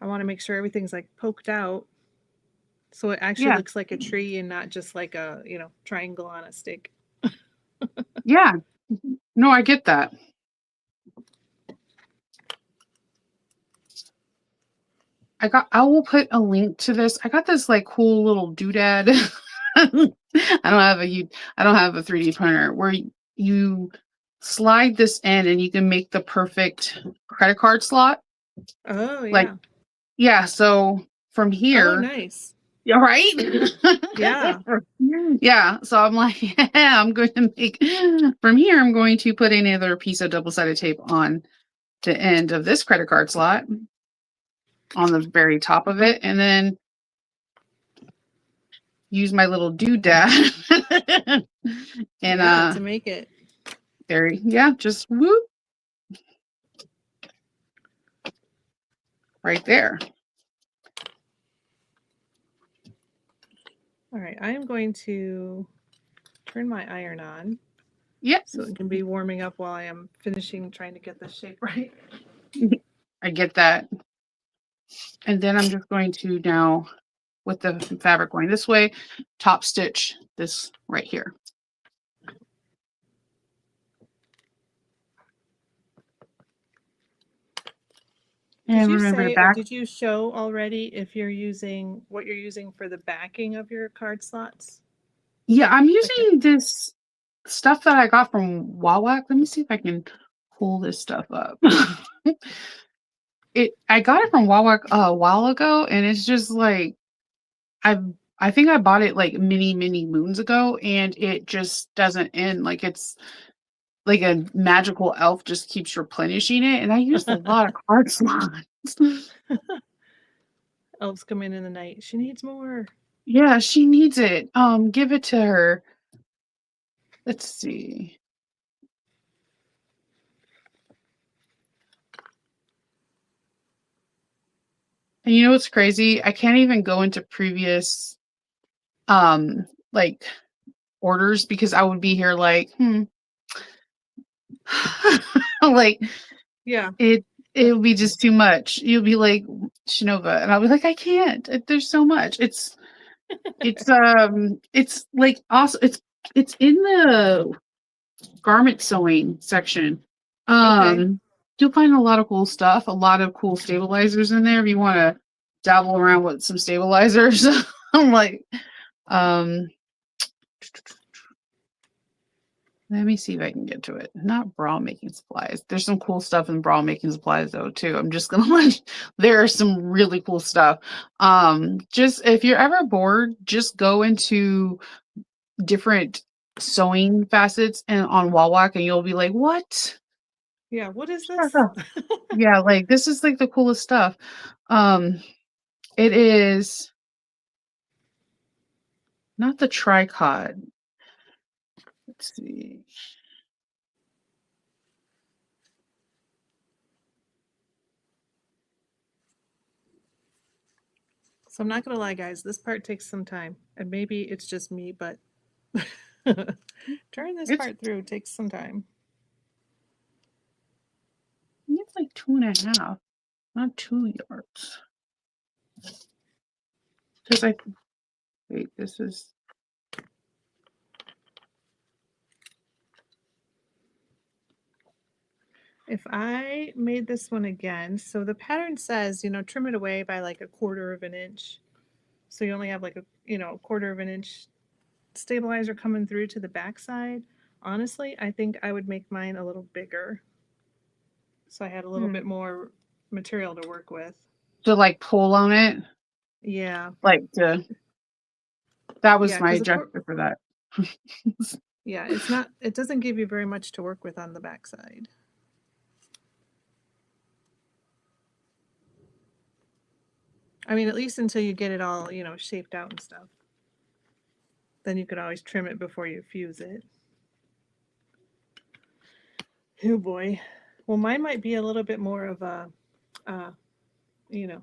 I want to make sure everything's like poked out so it actually Yeah. looks like a tree and not just like a, triangle on a stick. Yeah. No, I get that. I will put a link to this. I got this like cool little doodad. I don't have a 3D printer where you slide this in and you can make the perfect credit card slot. Oh, Like, yeah. yeah, so from Oh, here, nice. yeah, right? Yeah. Yeah, so I'm like, yeah, I'm going to make from here, I'm going to put another piece of double-sided tape on the end of this credit card slot on the very top of it, and then use my little doodad. And Yeah, to make it. there, yeah, just whoop. Right there. All right, I am going to turn my iron on. Yep. So it can be warming up while I am finishing trying to get this shape right. I get that. And then I'm just going to now, with the fabric going this way, top stitch this right here. And remember the back. Did you show already if you're using what you're using for the backing of your card slots? Yeah, I'm using this stuff that I got from Wawak. Let me see if I can pull this stuff up. I got it from Wawak a while ago, and it's just like I think I bought it like many moons ago, and it just doesn't end. Like it's like a magical elf just keeps replenishing it, and I used a lot of card slots. Elves come in the night. She needs more. Yeah, she needs it. Give it to her. Let's see. And you know what's crazy? I can't even go into previous like orders because I would be here like, like Yeah. it would be just too much. You'll be like Shinova, and I'll be like, I can't. There's so much. It's like also it's in the garment sewing section. Okay. You'll find a lot of cool stuff, a lot of cool stabilizers in there if you want to dabble around with some stabilizers. I'm like, let me see if I can get to it. Not bra making supplies. There's some cool stuff in bra making supplies though too. I'm just gonna let there are some really cool stuff. Just if you're ever bored, just go into different sewing facets and on Wawak and you'll be like, what? Yeah. What is this? Yeah, like this is like the coolest stuff. It is not the tricod. Let's see. So I'm not gonna lie, guys. This part takes some time, and maybe it's just me, but turning this It's part through takes some time. it's like 2.5, not 2 yards. Because wait, this is If I made this one again, so the pattern says, trim it away by like 1/4 of an inch. So you only have like a, 1/4 of an inch stabilizer coming through to the back side. Honestly, I think I would make mine a little bigger. So I had a little bit more material to work with. to like pull on it. Yeah. Like that was Yeah, my because objective for that. yeah, it doesn't give you very much to work with on the back side. I mean, at least until you get it all, shaped out and stuff. Then you could always trim it before you fuse it. Oh boy. Well, mine might be a little bit more of a, you know,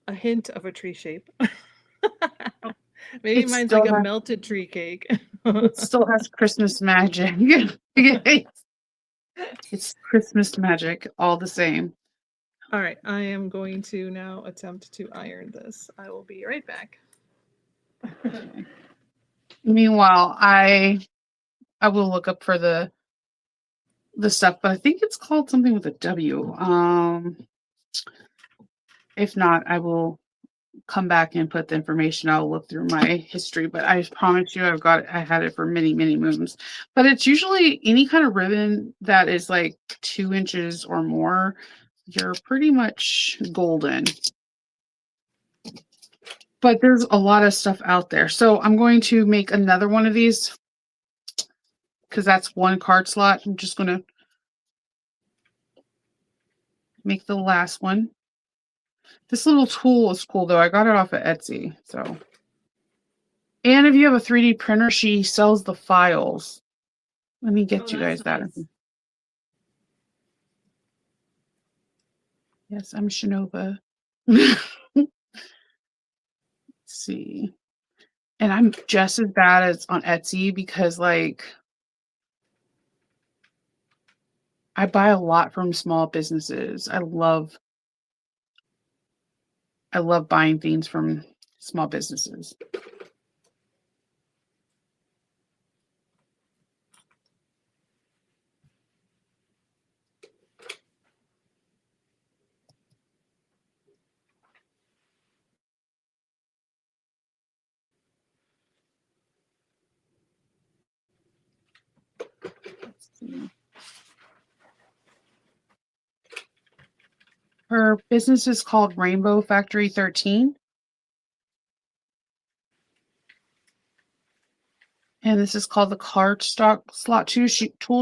a hint of a tree shape. Maybe It mine's still like a has, melted tree cake. it still has Christmas magic. It's Christmas magic all the same. All right, I am going to now attempt to iron this. I will be right back. Okay. Meanwhile, I will look up for the stuff, but I think it's called something with a W. If not, I will come back and put the information. I'll look through my history, but I promise you I had it for many, many moons. But it's usually any kind of ribbon that is like 2 inches or more, you're pretty much golden. But there's a lot of stuff out there. So I'm going to make another one of these because that's one card slot. I'm just going to make the last one. This little tool is cool though. I got it off of Etsy. So, and if you have a 3D printer, she sells the files. Let me get you guys that. Nice. Yes, I'm Shinova. Let's see. And I'm just as bad as on Etsy because like I buy a lot from small businesses. I love buying things from small businesses. Let's see. Her business is called Rainbow Factory 13. And this is called the card stock slot tool.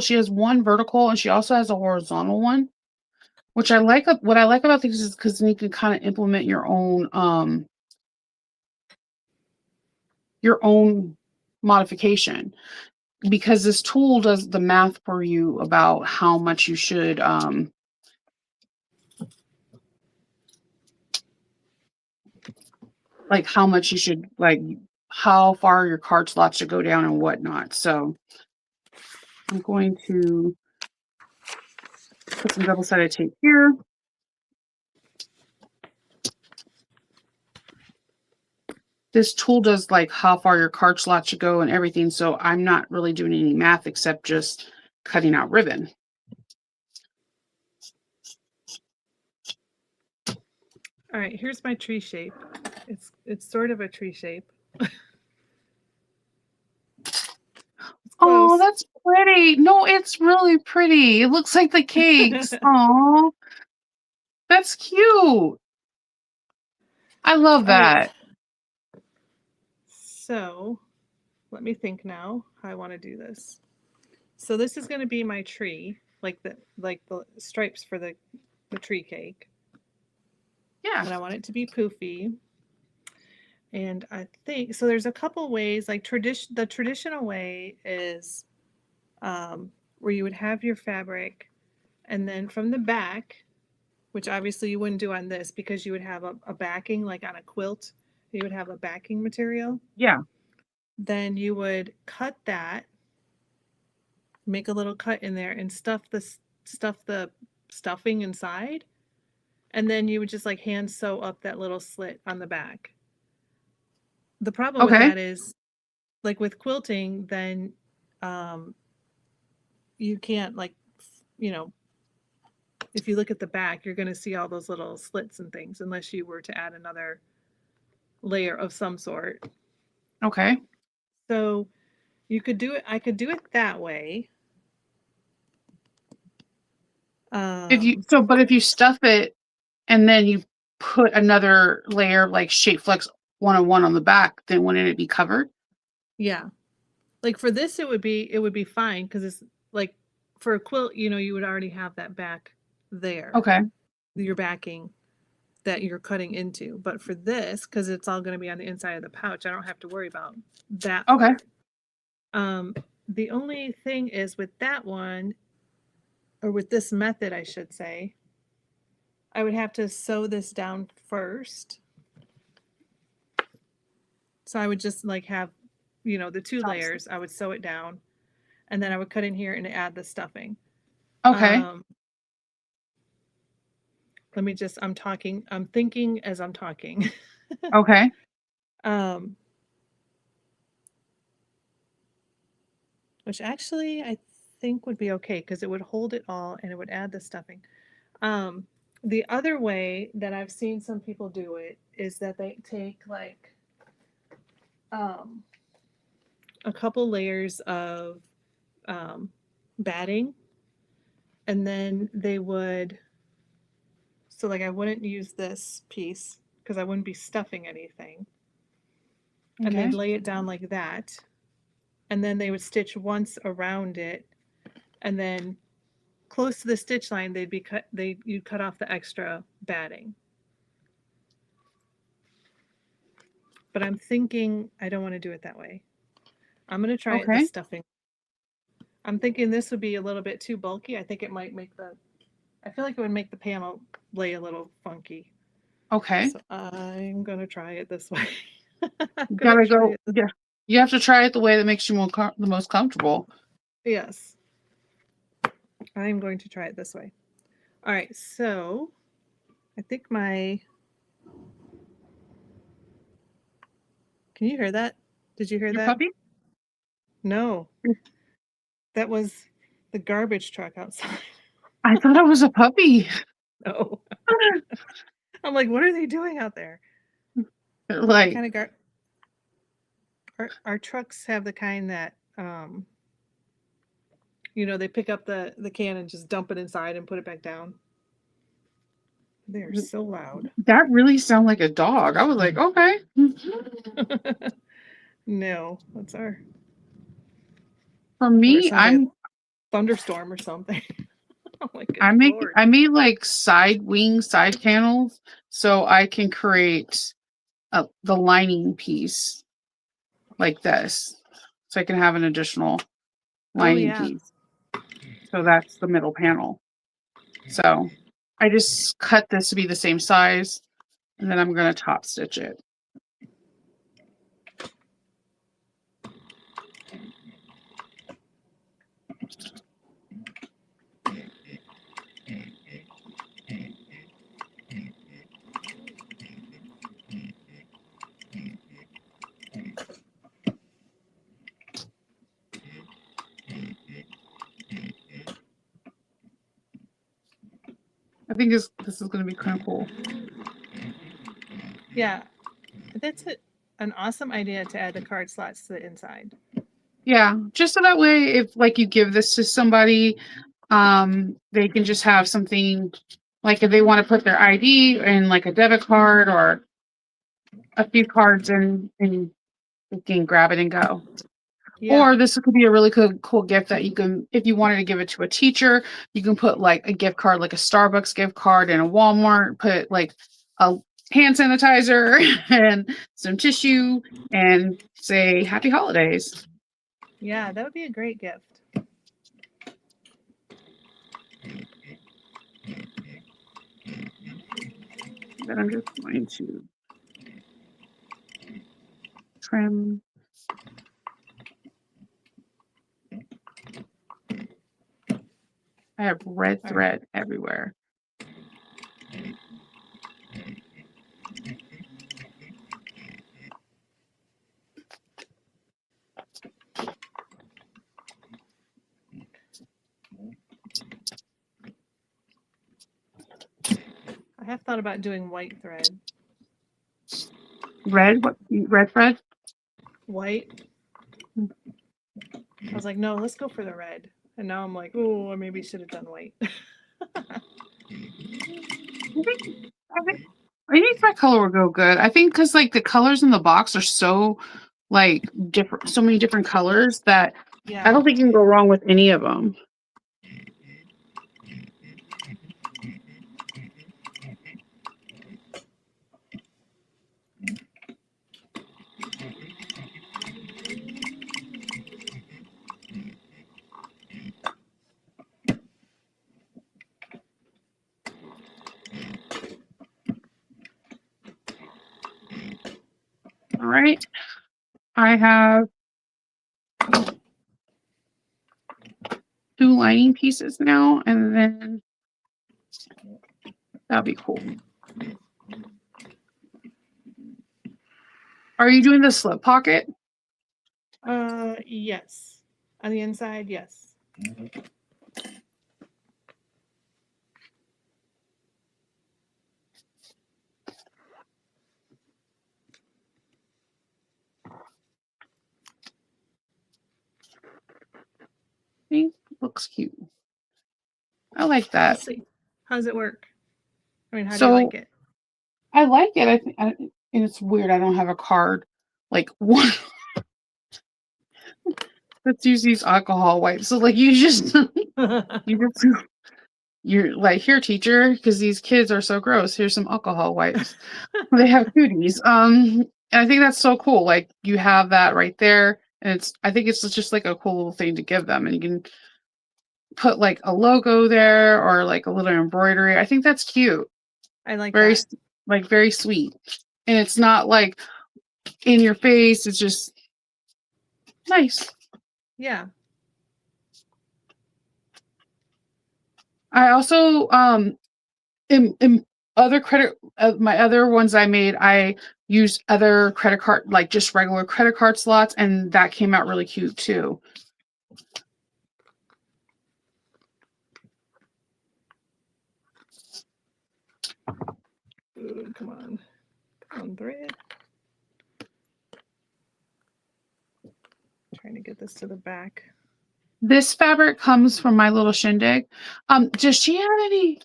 She has one vertical and she also has a horizontal one, which I like. What I like about these is because then you can kind of implement your own modification, because this tool does the math for you about how much you should like how far your card slots should go down and whatnot. So I'm going to put some double-sided tape here. This tool does like how far your card slot should go and everything. So I'm not really doing any math except just cutting out ribbon. All right, here's my tree shape. It's sort of a tree shape. Oh, that's pretty. No, it's really pretty. It looks like the cakes. Oh, that's cute. I love that. Right. So let me think now how I want to do this. So this is going to be my tree, like the stripes for the tree cake. Yeah. And I want it to be poofy. And I think so. There's a couple ways. Like the traditional way is where you would have your fabric, and then from the back, which obviously you wouldn't do on this because you would have a backing, like on a quilt, you would have a backing material. Yeah. Then you would cut that, make a little cut in there, and stuff the stuffing inside, and then you would just like hand sew up that little slit on the back. The problem with Okay. that is, like with quilting, then you can't like, you know, if you look at the back, you're going to see all those little slits and things unless you were to add another layer of some sort. Okay. So you could do it. I could do it that way. But if you stuff it and then you put another layer like Shape Flex 101 on the back, then wouldn't it be covered? Yeah, like for this, it would be fine because it's like for a quilt, you know, you would already have that back there. Okay. Your backing that you're cutting into. But for this, because it's all going to be on the inside of the pouch, I don't have to worry about that Okay. part. The only thing is with that one, or with this method, I should say, I would have to sew this down first. So I would just like have, you know, the two Top stitch. layers. I would sew it down, and then I would cut in here and add the stuffing. Okay. Um, let me just, I'm talking, I'm thinking as I'm talking. Okay. um, which actually I think would be okay because it would hold it all and it would add the stuffing. Um, the other way that I've seen some people do it is that they take like um, a couple layers of um, batting, and then they would, so like I wouldn't use this piece because I wouldn't be stuffing anything, and Okay. they'd lay it down like that, and then they would stitch once around it, and then close to the stitch line they'd be cut, they you'd cut off the extra batting. But I'm thinking I don't want to do it that way. I'm going to try it the Okay. stuffing. I'm thinking this would be a little bit too bulky. I think it might make the, I feel like it would make the panel lay a little funky. Okay. So I'm going to try it this way. I'm You going to gotta try go. it. Yeah. You have to try it the way that makes you the most comfortable. Yes. I'm going to try it this way. All right. So I think my, can you hear that? Did you hear Your that? puppy? No, that was the garbage truck outside. I thought it was a puppy. No. I'm like, what are they doing out there? What Like, kind of our trucks have the kind that you know, they pick up the can and just dump it inside and put it back down. They are so loud. that really sounded like a dog. I was like, okay. No, that's our, For or it me, sounds like a thunderstorm or something. Oh my good lord. I made like side panels so I can create the lining piece like this. So I can have an additional Oh lining yeah. piece. So that's the middle panel. So I just cut this to be the same size, and then I'm going to top stitch it. I think this is going to be kind of cool. Yeah. That's an awesome idea to add the card slots to the inside. Yeah, just so that way, if like you give this to somebody, they can just have something, like if they want to put their ID in like a debit card or a few cards and you can grab it and go. Yeah. Or this could be a really cool gift that you can, if you wanted to give it to a teacher, you can put like a gift card, like a Starbucks gift card and a Walmart, put like a hand sanitizer and some tissue and say happy holidays. Yeah, that would be a great gift. Then I'm just going to trim. I have red All right. thread everywhere. I have thought about doing white thread. Red? What? Red thread? White. I was like, no, let's go for the red. And now I'm like, oh, I maybe should have done white. I think that color would go good. I think because like the colors in the box are so like different, so many different colors that I Yeah. don't think you can go wrong with any of them. All right. I have 2 lining pieces now, and then that'll be cool. Are you doing the slip pocket? Yes. On the inside, yes. I think it looks cute. I like that. Let's see. How does it work? I mean, how do you So like it? I like it. I think, and it's weird. I don't have a card like one. Let's use these alcohol wipes. So like you just you're like, here, teacher, because these kids are so gross. Here's some alcohol wipes. They have cooties. And I think that's so cool. Like you have that right there, and I think it's just like a cool little thing to give them, and you can put like a logo there or like a little embroidery. I think that's cute. I like Very that. like very sweet, and it's not like in your face. It's just nice. Yeah. I also in other credit my other ones I made, I used other credit card, like just regular credit card slots, and that came out really cute too. Ooh, come on, thread. Trying to get this to the back. This fabric comes from my little shindig. Does she have any?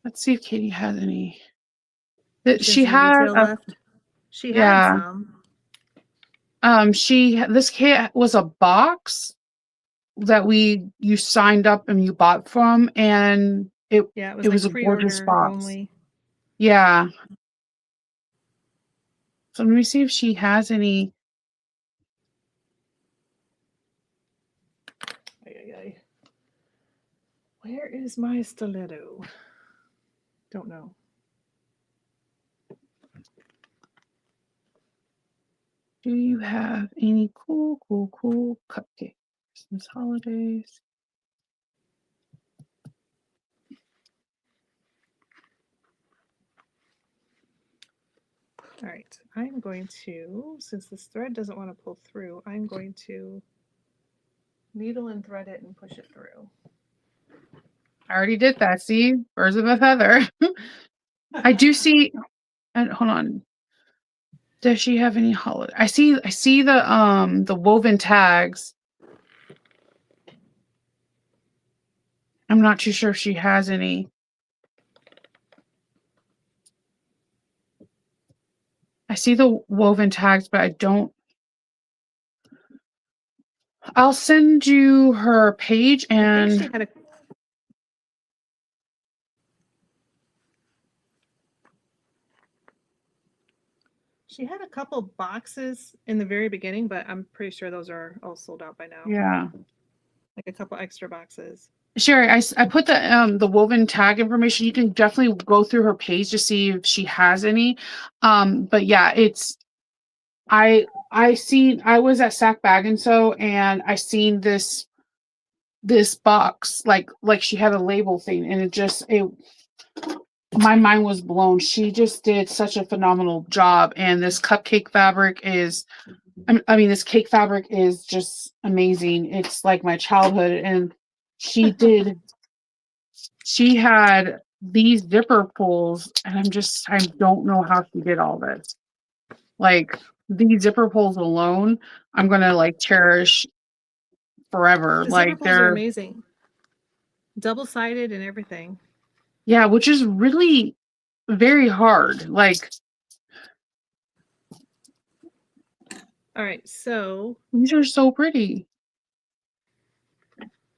Let's see if Katie has any. She Any had retail a, left? She had yeah. some. This kit was a box that you signed up and you bought from, and Yeah, it it was was like a gorgeous pre-order box. only. Yeah. So let me see if she has any. Where is my stiletto? Don't know. Do you have any cool cupcake Christmas holidays? All right, I'm going to, since this thread doesn't want to pull through, I'm going to needle and thread it and push it through. I already did that. See, birds of a feather. I do see. Hold on. Does she have any holiday? I see the woven tags. I'm not too sure if she has any. I see the woven tags, but I don't. I'll send you her page, I think and she had a couple boxes in the very beginning, but I'm pretty sure those are all sold out by now. yeah, Like a couple extra boxes. Sherry, I put the woven tag information. You can definitely go through her page to see if she has any. But yeah, I was at Sack Bag and Sew, and I seen this box, like she had a label thing, and my mind was blown. She just did such a phenomenal job, and this cupcake fabric is, I mean, this cake fabric is just amazing. It's like my childhood, and she had these zipper pulls, and I don't know how she did all this. Like these zipper pulls alone, I'm gonna like cherish forever. The zipper Like pulls are amazing. Double-sided and everything. yeah, which is really very hard. Like, all right, so these are so pretty.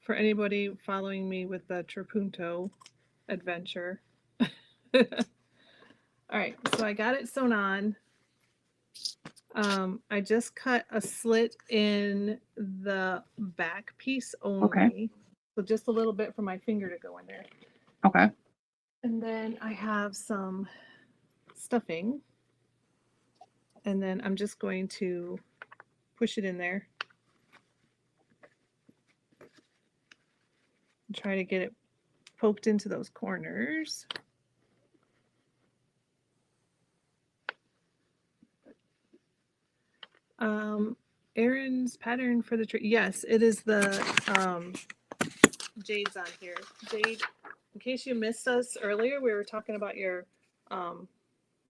For anybody following me with the Trapunto adventure. All right, so I got it sewn on. I just cut a slit in the back piece only. Okay. So just a little bit for my finger to go in there. Okay. And then I have some stuffing. And then I'm just going to push it in there. And try to get it poked into those corners. Erin's pattern for the tree. Yes, it is the Jade's on here. Jade, in case you missed us earlier, we were talking about your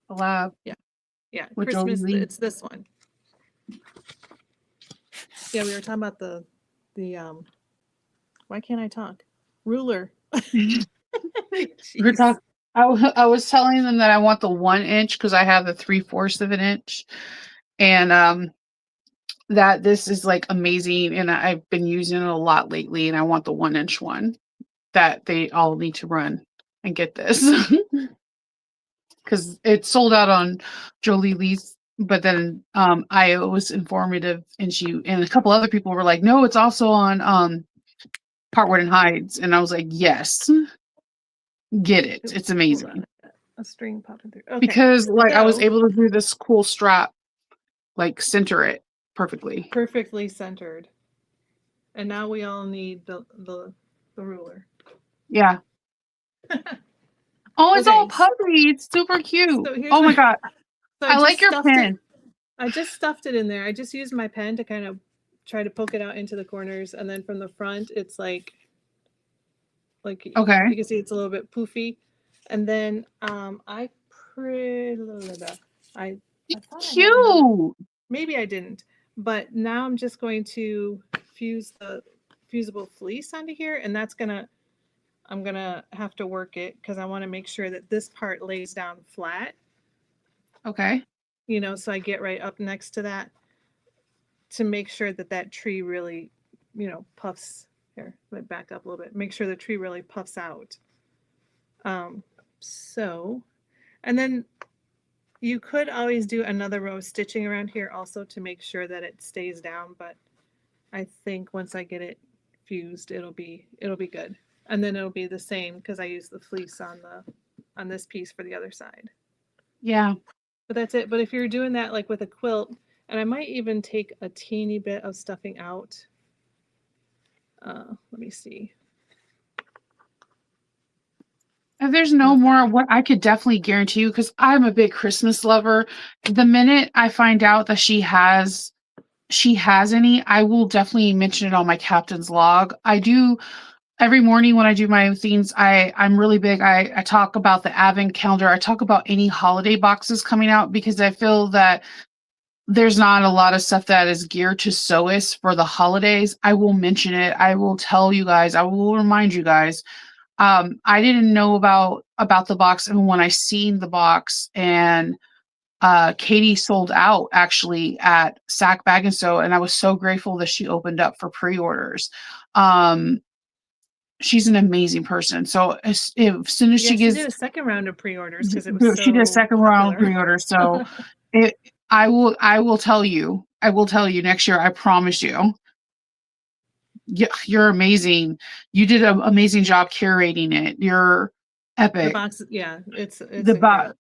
lab. Yeah, With Christmas. Joleelee. It's this one. Yeah, we were talking about the why can't I talk? Ruler. We're talking. I was telling them that I want the 1 inch because I have the 3/4 of an inch, and that this is like amazing, and I've been using it a lot lately, and I want the 1 inch one. That they all need to run and get this because it's sold out on Joleelee's. But then I was informative, and she and a couple other people were like, "No, it's also on Heartwood and Hides," and I was like, "Yes, get it. It's amazing." A string popping through. Okay. Because like I was able to do this cool strap, like center it perfectly. Perfectly centered. And now we all need the ruler. Yeah. Oh, it's all puppy. It's super cute. So oh my god. So I like your pen. I just stuffed it in there. I just used my pen to kind of try to poke it out into the corners, and then from the front it's like okay. You can see it's a little bit poofy. And then I thought cute. Maybe I didn't, but now I'm just going to fuse the fusible fleece onto here, and I'm gonna have to work it because I want to make sure that this part lays down flat. Okay. You know, so I get right up next to that to make sure that that tree really, puffs. Here, let me back up a little bit. Make sure the tree really puffs out. So, and then you could always do another row of stitching around here also to make sure that it stays down, but I think once I get it fused, it'll be good. And then it'll be the same because I use the fleece on this piece for the other side. Yeah. But that's it. But if you're doing that like with a quilt, and I might even take a teeny bit of stuffing out. Let me see. If there's no more, what I could definitely guarantee you, because I'm a big Christmas lover, the minute I find out that she has any, I will definitely mention it on my captain's log. I do every morning when I do my things. I'm really big. I talk about the advent calendar. I talk about any holiday boxes coming out because I feel that there's not a lot of stuff that is geared to sewists for the holidays. I will mention it. I will tell you guys. I will remind you guys. I didn't know about the box, and when I seen the box, and Katie sold out actually at Sack Bag and Sew, and I was so grateful that she opened up for pre-orders. She's an amazing person. So as soon as she did a second round of pre-orders because it was she did a second round of pre-orders. So I will tell you next year. I promise you. Yeah, you're amazing. You did an amazing job curating it. You're epic. The box, yeah, it's the box.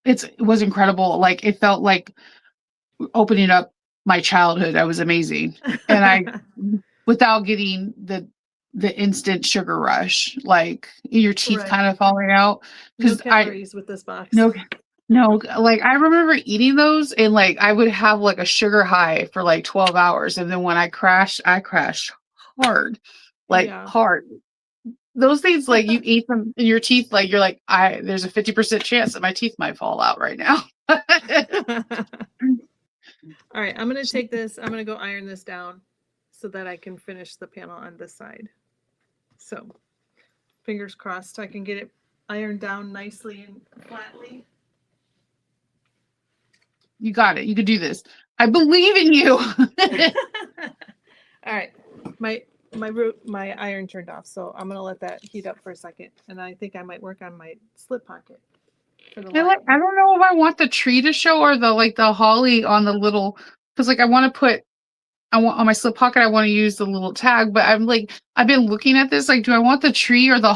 It was incredible. Like it felt like opening up my childhood. I was amazing, and I, without getting the instant sugar rush, like your teeth kind of falling out. Because no calories with this box. No, like I remember eating those, and like I would have like a sugar high for like 12 hours, and then when I crashed hard, hard. Those things, like you eat them in your teeth, like you're like, there's a 50% chance that my teeth might fall out right now. All right, I'm gonna take this. I'm gonna go iron this down so that I can finish the panel on this side. So, fingers crossed, I can get it ironed down nicely and flatly. You got it. You could do this. I believe in you. All right, my iron turned off, so I'm gonna let that heat up for a second, and I think I might work on my slip pocket. I don't know if I want the tree to show or the holly on the little, because like I want on my slip pocket I want to use the little tag, but I'm like I've been looking at this like, do I want the tree or the?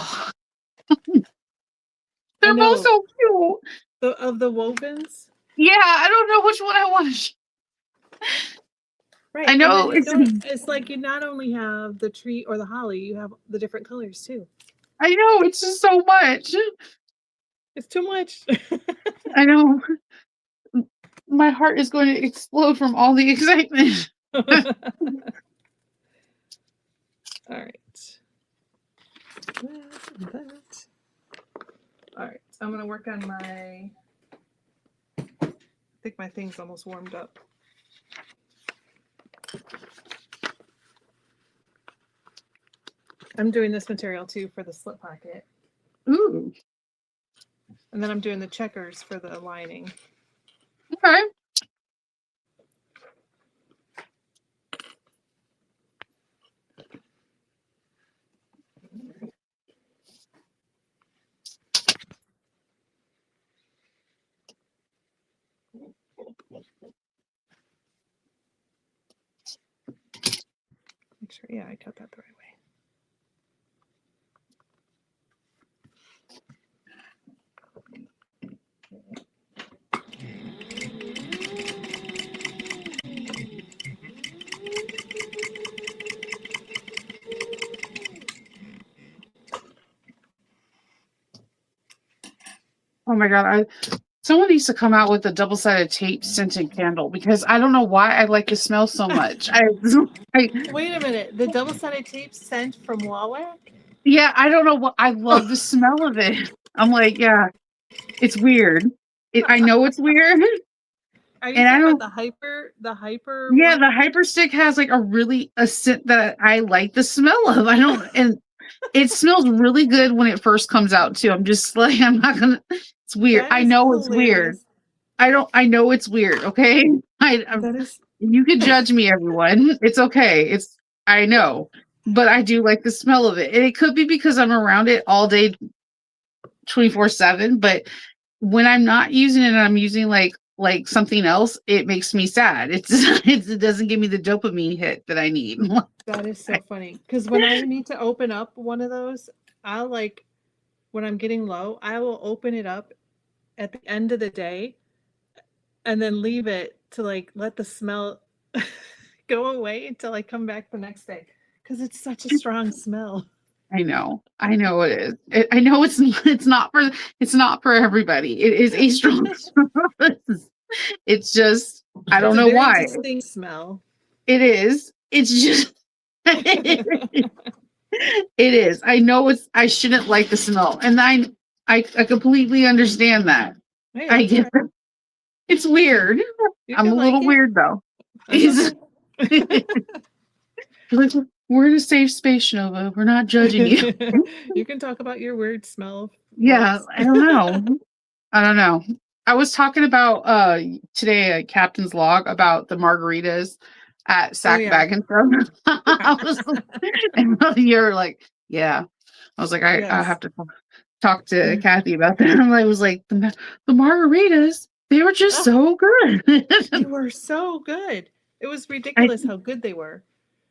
They're both so cute. Of the wovens. Yeah, I don't know which one I want to. Right. I And then know you it's. don't, it's like you not only have the tree or the holly, you have the different colors too. I know it's just so much. It's too much. I know. My heart is going to explode from all the excitement. All right. That. All right. So I'm going to work on my. I think my thing's almost warmed up. I'm doing this material too for the slip pocket. Ooh. And then I'm doing the checkers for the lining. Okay. Make sure, yeah, I cut that the right way. Oh my god, someone needs to come out with a double-sided tape scented candle because I don't know why I like the smell so much. Wait a minute. The double-sided tape sent from Wawak? Yeah, I don't know what I love the smell of it. I'm like, yeah, it's weird. I know it's weird, Are you and I talking about don't. the hyper Yeah, one? the hyper stick has like a scent that I like the smell of. I don't, and it smells really good when it first comes out too. I'm just like, I'm not gonna. It's weird. That I is know it's weird. hilarious. I don't. I know it's weird. Okay, That is you could judge me, everyone. It's okay. It's I know, but I do like the smell of it, and it could be because I'm around it all day, 24/7. But when I'm not using it, and I'm using like something else, it makes me sad. It doesn't give me the dopamine hit that I need. that is so funny. Because when I need to open up one of those, I'll like when I'm getting low, I will open it up at the end of the day and then leave it to like let the smell go away until I come back the next day. Because it's such a strong smell. I know it is. I know it's not for everybody. It is a strong smell. It's just I don't It's a know very why. distinct smell. It is. It's just it is. I know I shouldn't like the smell. And I completely understand that. Hey, I that's all get right. that. It's weird. You I'm can a like little it. weird though. That's It's- okay. like, we're in a safe space, Nova. We're not judging you. You can talk about your weird smell Yeah, loves. I don't know. I don't know. I was talking about today a captain's log about the margaritas at Oh Sack yeah. Bag and Stuff. I was and you're like, yeah. I was like, I Yes. have to talk to Kathy about that. I was like, the margaritas, they were just Oh, so good. they were so good. It was I ridiculous how good they were.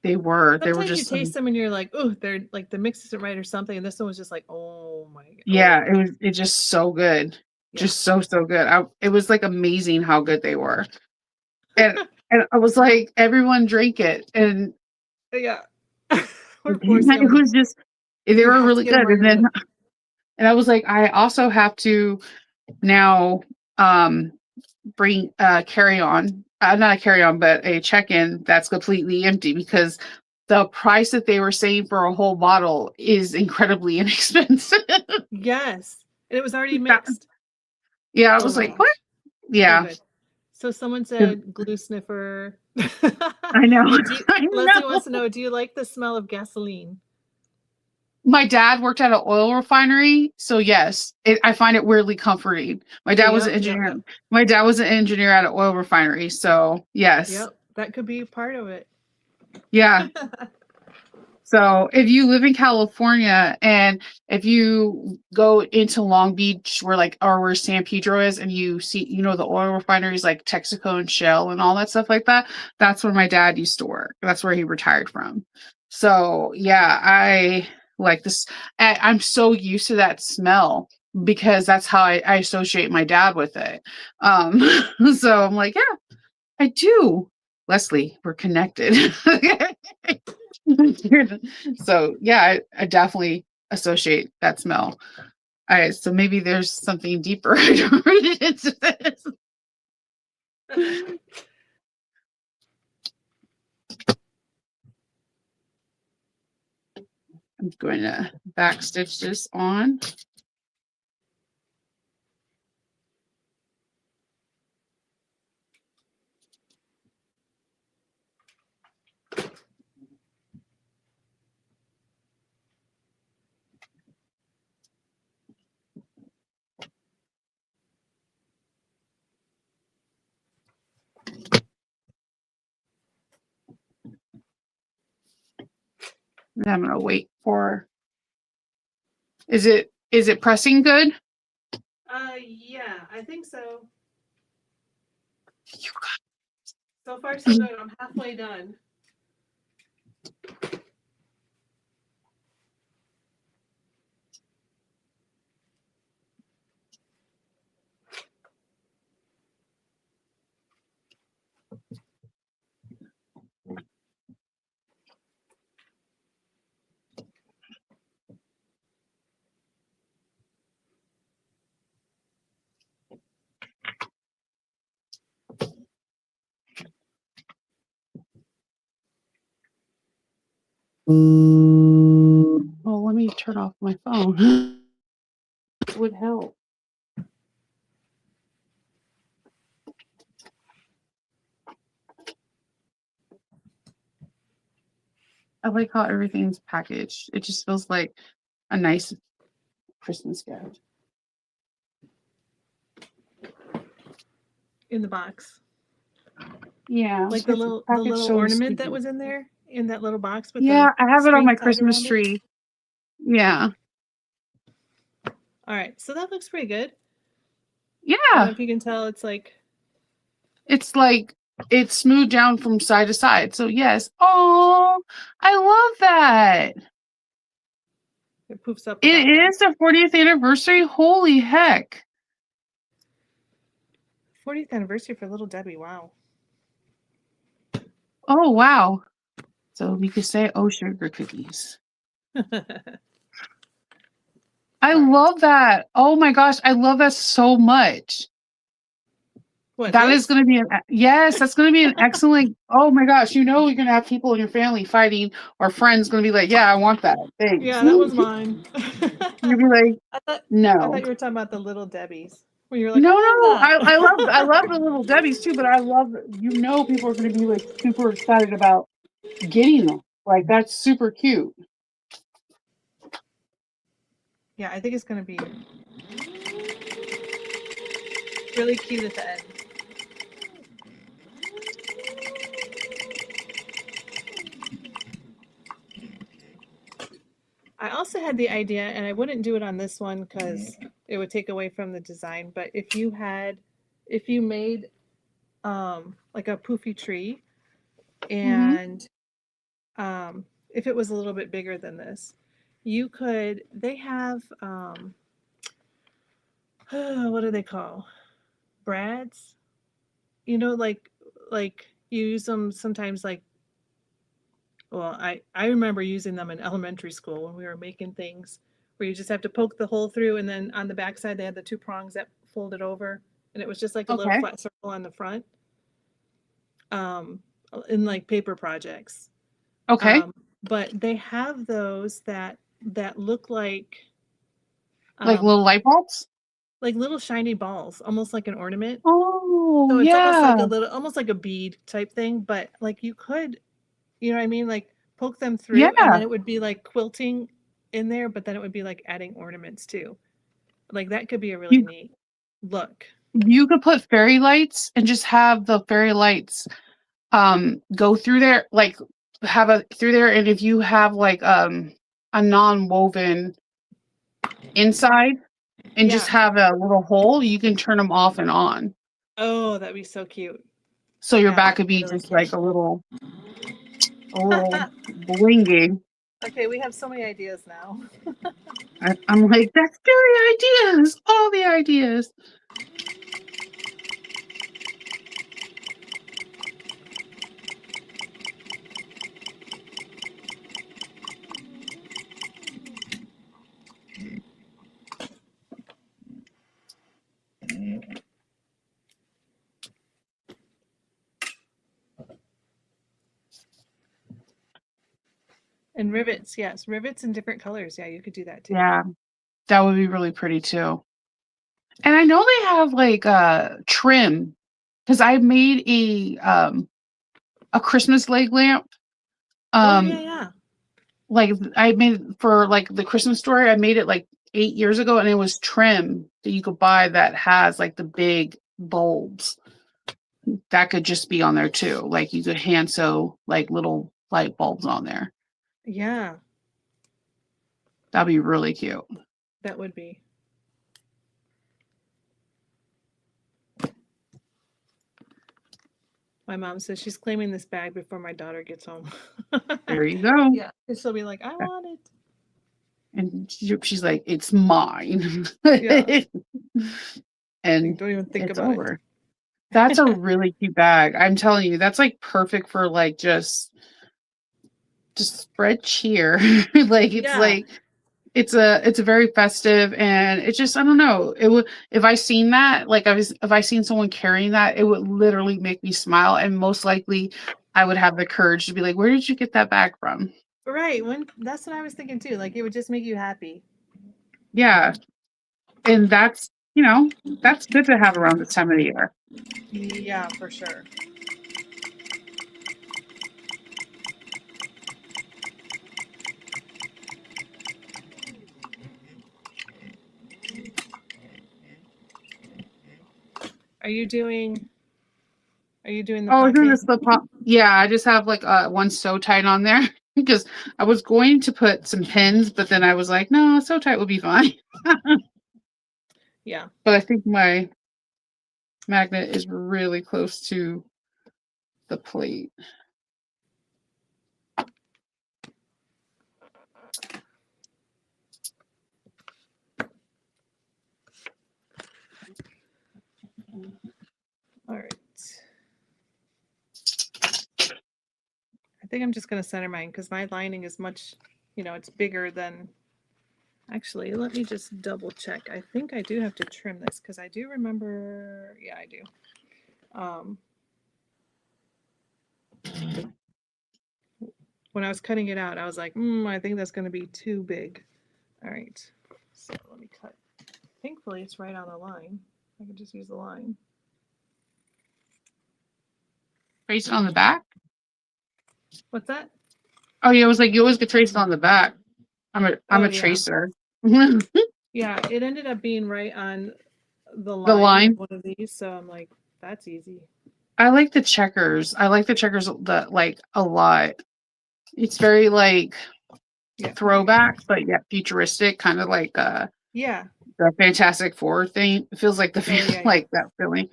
they were Sometimes you just taste them and you're like, oh, they're like the mix isn't right or something. And this one was just like, oh my, yeah, oh it's just so good. yeah, Just so good. It was like amazing how good they were. And I was like, everyone drank it, and yeah. We're forcing it them. was just they You were have to really get a good. margarita. And I was like, I also have to now um bring carry on, not a carry on, but a check in that's completely empty because the price that they were saying for a whole bottle is incredibly inexpensive. Yes, and it was already That- mixed. yeah, I Oh was my like, what? gosh, so Yeah, good. So someone 'cause said glue sniffer. I know, And I Leslie know. wants to know, do you like the smell of gasoline? My dad worked at an oil refinery, so yes, I find it weirdly comforting. My dad was an Yep, yep, engineer. yep, My dad was an engineer at an oil refinery, so yes, yep. That could be part of it. yeah. So if you live in California and if you go into Long Beach, where San Pedro is, and you see, the oil refineries like Texaco and Shell and all that stuff like that, that's where my dad used to work. That's where he retired from. So yeah, I like this. I'm so used to that smell because that's how I associate my dad with it. So I'm like, yeah, I do. Leslie, we're connected. So yeah, I definitely associate that smell. All right, so maybe there's something deeper into this. I'm going to back stitch this on. And I'm gonna wait for. Is it pressing good? Yeah, I think so. So far, so good. I'm halfway done. Oh, let me turn off my phone. It would help. I like how everything's packaged. It just feels like a nice Christmas gift. In the box. Yeah, Like the little so ornament that stupid. was in there in that little box with Yeah, the I have it on string my tied Christmas around it. tree. Yeah. All right, so that looks pretty good. I don't know Yeah. if you can tell, it's like It's smoothed down from side to side. So yes. Oh, I love that. it poofs up It about that. is the 40th anniversary. Holy heck. 40th anniversary for Little Debbie. Wow. Oh wow. So we could say, oh, sugar cookies. I All right. love that. Oh my gosh, I love that so much. What, That is this? going to be yes, that's going to be an excellent. Oh my gosh, you're going to have people in your family fighting, or friends going to be like, yeah, I want that. Thanks. Yeah, that was mine. You'll be like, I thought no. you were talking about the Little Debbies. When you were like, No, I love no, that. I love the little Debbie's too, but I love, people are going to be like super excited about getting them. Like that's super cute. Yeah, I think it's going to be really cute at the end. I also had the idea, and I wouldn't do it on this one because it would take away from the design, but if you made like a poofy tree, Mm-hmm. and if it was a little bit bigger than this, they have, what do they call? Brads? You know, like you use them sometimes, like, well, I remember using them in elementary school when we were making things where you just have to poke the hole through, and then on the back side they had the two prongs that folded over, and it was just like a little Okay. flat circle on the front. Um, in like paper projects. Okay. But they have those that look Like um, little light bulbs. like little shiny balls, almost like an ornament. Oh So it's almost like yeah. almost like a bead type thing, but like you could, you know what I mean? Like poke them through, and Yeah. then it would be like quilting in there, but then it would be like adding ornaments too. Like that could be a really You neat look. you could put fairy lights and just have the fairy lights go through there, like have a through there, and if you have like a non-woven inside and just Yeah. have a little hole, you can turn them off and on. Oh, that'd be so cute. So your Yeah, back that'd could be be really just like cute. a little blingy. Okay, we have so many ideas now. I'm like, that's the ideas, all the ideas. And rivets, yes, rivets in different colors. Yeah, you could do that too. Yeah, that would be really pretty too. And I know they have like trim because I made a Christmas leg lamp. Oh yeah, Um, yeah. like I made for like the Christmas story. I made it like 8 years ago, and it was trim that you could buy that has like the big bulbs that could just be on there too. Like you could hand sew like little light bulbs on there. Yeah, That'd be really cute. that would be. My mom says she's claiming this bag before my daughter gets home. There you go. Yeah, and she'll be like, I want it. And she's like, "It's mine," Yeah, and don't even think it's about over. That's a really cute bag. I'm telling you, that's like perfect for like just spread cheer. Like it's Yeah, like it's a very festive, and it just, I don't know. It would, if I seen that, like if I seen someone carrying that, it would literally make me smile, and most likely I would have the courage to be like, "Where did you get that bag from?" right. When that's what I was thinking too. Like it would just make you happy. Yeah, and that's, that's good to have around this time of the year. Yeah, for sure. Are you doing? Are you doing the Oh, isn't ponte? this the pop? Yeah, I just have like one sew tight on there because I was going to put some pins, but then I was like, no, sew tight would be fine. Yeah. But I think my magnet is really close to the plate. All right. I think I'm just going to center mine because my lining is much, it's bigger than. Actually, let me just double check. I think I do have to trim this because I do remember. Yeah, I do. When I was cutting it out, I was like, I think that's going to be too big. All right. So let me cut. Thankfully, it's right on the line. I can just use the line. Trace it on the back? What's that? Oh, yeah, it was like you always get traced on the back. I'm a Oh, yeah. tracer. The Yeah, it ended up being right on the line line. of one of these, so I'm like, that's easy. I like the checkers. I like the checkers like a lot. It's very like throwback, but yet futuristic, kind of like Yeah. the Fantastic Four thing. It feels like the Yeah. like that feeling.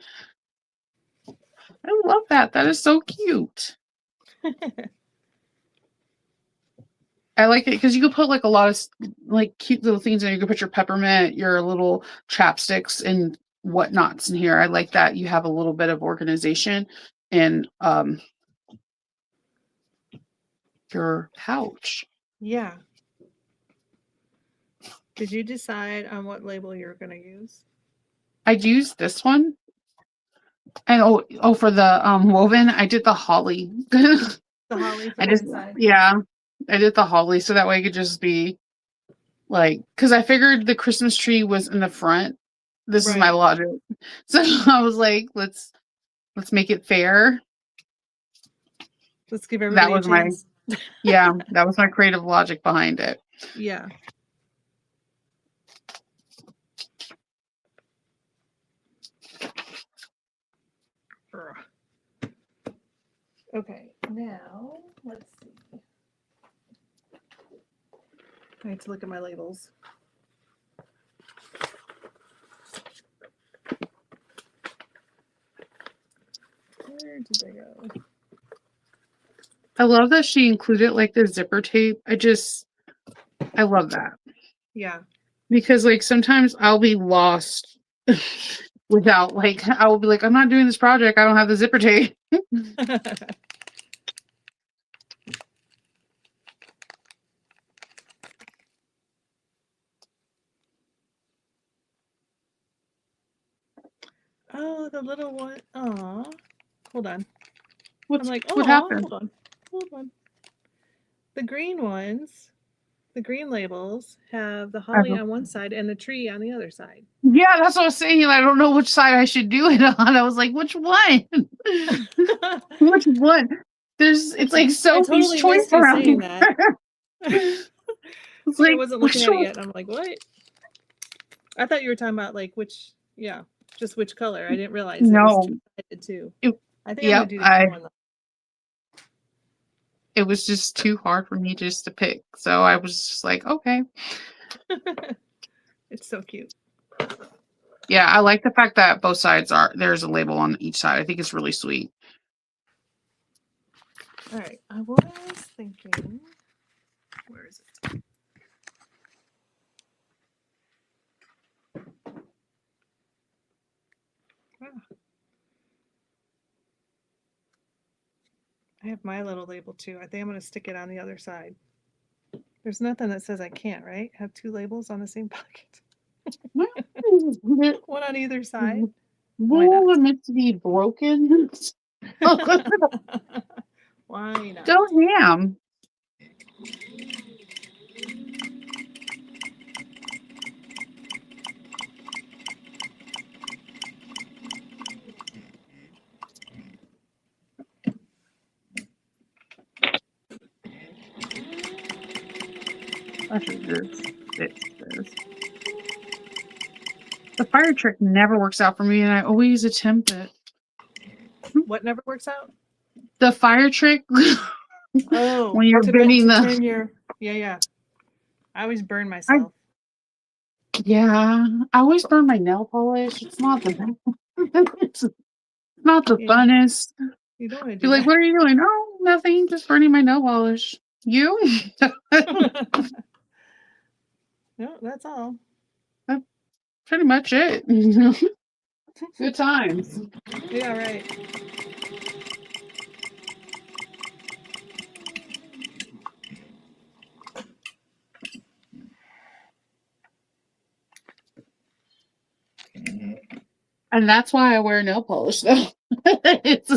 I love that. That is so cute. I like it because you could put like a lot of like cute little things in there. You could put your peppermint, your little chapsticks, and whatnots in here. I like that you have a little bit of organization in your pouch. Yeah. Did you decide on what label you're going to use? I'd use this one. And for the woven, I did the holly. The holly for the inside. Yeah, I did the holly so that way it could just be like, because I figured the Christmas tree was in the front. This is my logic. So I was like, let's make it fair. Let's give everybody a chance. That was my creative logic behind it. Yeah. Okay, now let's see. I need to look at my labels. Where did they go? I love that she included like the zipper tape. I love that. Yeah. Because like sometimes I'll be lost without like I will be like, I'm not doing this project. I don't have the zipper tape. Oh, the little one. Aw. Hold on. I'm like, What oh, happened? hold on. Hold on. The green ones, the green labels have the holly on one side and the tree on the other side. Yeah, that's what I was saying. I don't know which side I should do it on. I was like, which one? Which one? It's like I Sophie's totally choice missed you around saying here. that. It's See, I like, wasn't which looking at it one? yet. I'm like, what? I thought you were talking about like which, yeah, just which color. I didn't realize it was No. two-sided too. It, I think I'm gonna yep. do the green one. It was just too hard for me just to pick. So I was just like, okay. It's so cute. Yeah, I like the fact that both sides there's a label on each side. I think it's really sweet. All right, I was thinking, where is it? Ah. I have my little label too. I think I'm going to stick it on the other side. There's nothing that says I can't, right? Have two labels on the same pocket. One on either side. Rules are meant to be broken. Why not? Go ham. I should just fix this. The fire trick never works out for me, and I always attempt it. What never works out? The fire trick. Oh, when you're bending the. turn your. Yeah. I always burn myself. I always burn my nail polish. It's not the. It's not the funnest. You don't want to do You're like, what are you doing? Oh, nothing. Just burning my nail polish. You? No, that's all. That's pretty much it. Good times. Yeah, right. And that's why I wear nail polish, though. At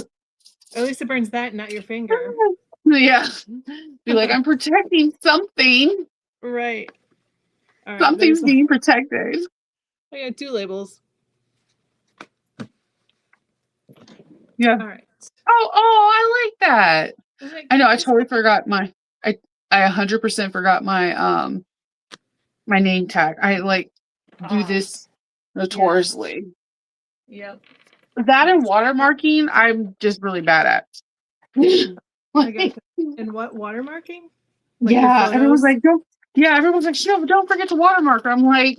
least it burns that, not your finger. Yeah. Be like, I'm protecting something. Right. All right, something's being protected. I got two labels. Yeah. All right. Oh, I like that. I know. I totally forgot I 100% forgot my my name tag. I like do this notoriously. Yep. That and watermarking, I'm just really bad at. And what watermarking? Like yeah, everyone's like, don't. Yeah, everyone's like, don't forget to watermark. I'm like,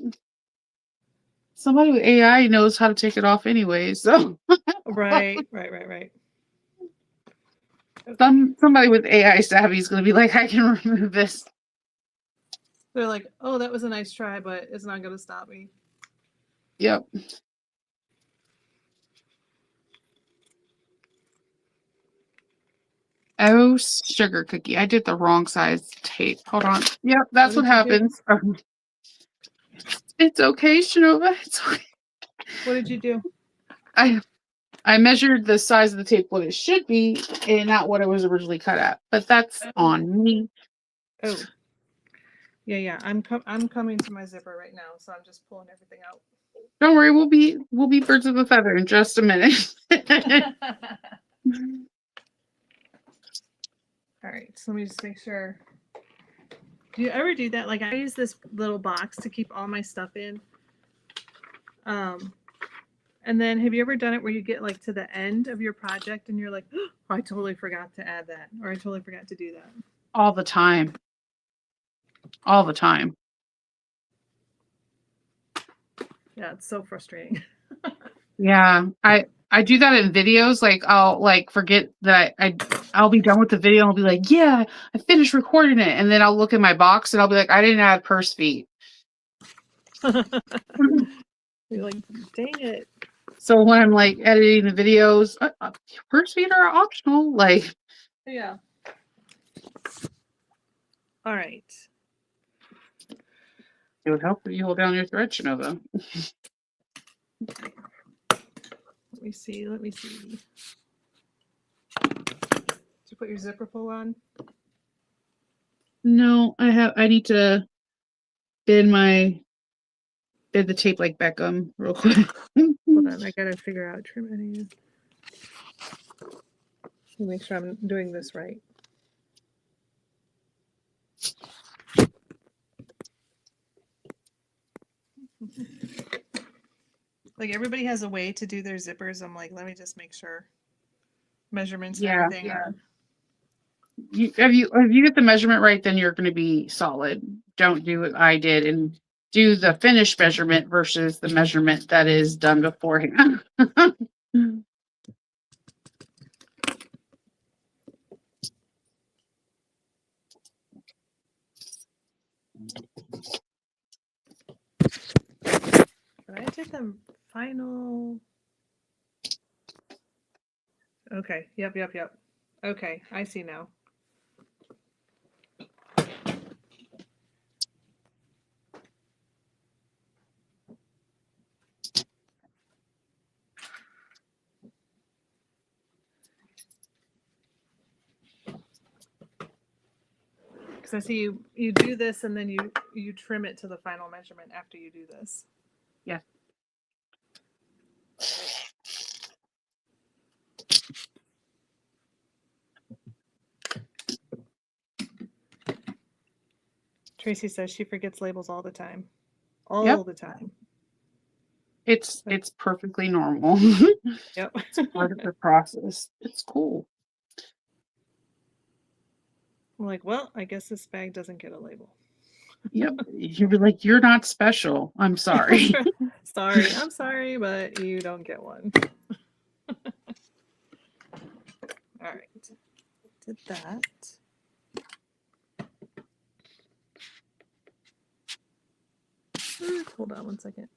somebody with AI knows how to take it off anyway. So right. Somebody with AI savvy is going to be like, I can remove this. They're like, oh, that was a nice try, but it's not going to stop me. Yep. Oh, sugar cookie. I did the wrong size tape. Hold on. Yep, that's what happens. It's okay, Shanova. It's okay. What did you do? I measured the size of the tape what it should be and not what it was originally cut at. But that's on me. Oh. Yeah. I'm coming to my zipper right now, so I'm just pulling everything out. Don't worry, we'll be birds of a feather in just a minute. All right, so let me just make sure. Do you ever do that? Like I use this little box to keep all my stuff in. And then have you ever done it where you get like to the end of your project and you're like, oh, I totally forgot to add that, or I totally forgot to do that? All the time. All the time. Yeah, it's so frustrating. Yeah, I do that in videos. Like I'll like forget that I'll be done with the video and I'll be like, yeah, I finished recording it. And then I'll look in my box and I'll be like, I didn't add purse feet. You're like, dang it. So when I'm like editing the videos, purse feet are optional. Like, Yeah. All right. it would help if you hold down your thread, Shinova. Let me see. Let me see. Did you put your zipper pull on? No, I need to bend the tape like Beckham real quick. Hold on. I got to figure out trim editing. Make sure I'm doing this right. Like everybody has a way to do their zippers. I'm like, let me just make sure measurements and everything are. If you get the measurement right, then you're going to be solid. Don't do what I did and do the finished measurement versus the measurement that is done beforehand. But I did the final. Okay. Yep. Okay. I see now. Because I see you do this and then you trim it to the final measurement after you do this. Yeah. Tracy says she forgets labels all the time. All Yep. the time. It's perfectly normal. Yep. It's part of the process. It's cool. I'm like, well, I guess this bag doesn't get a label. Yep. You'd be like, you're not special. I'm sorry. Sorry, I'm sorry, but you don't get one. All right. Did that. Hold on one second.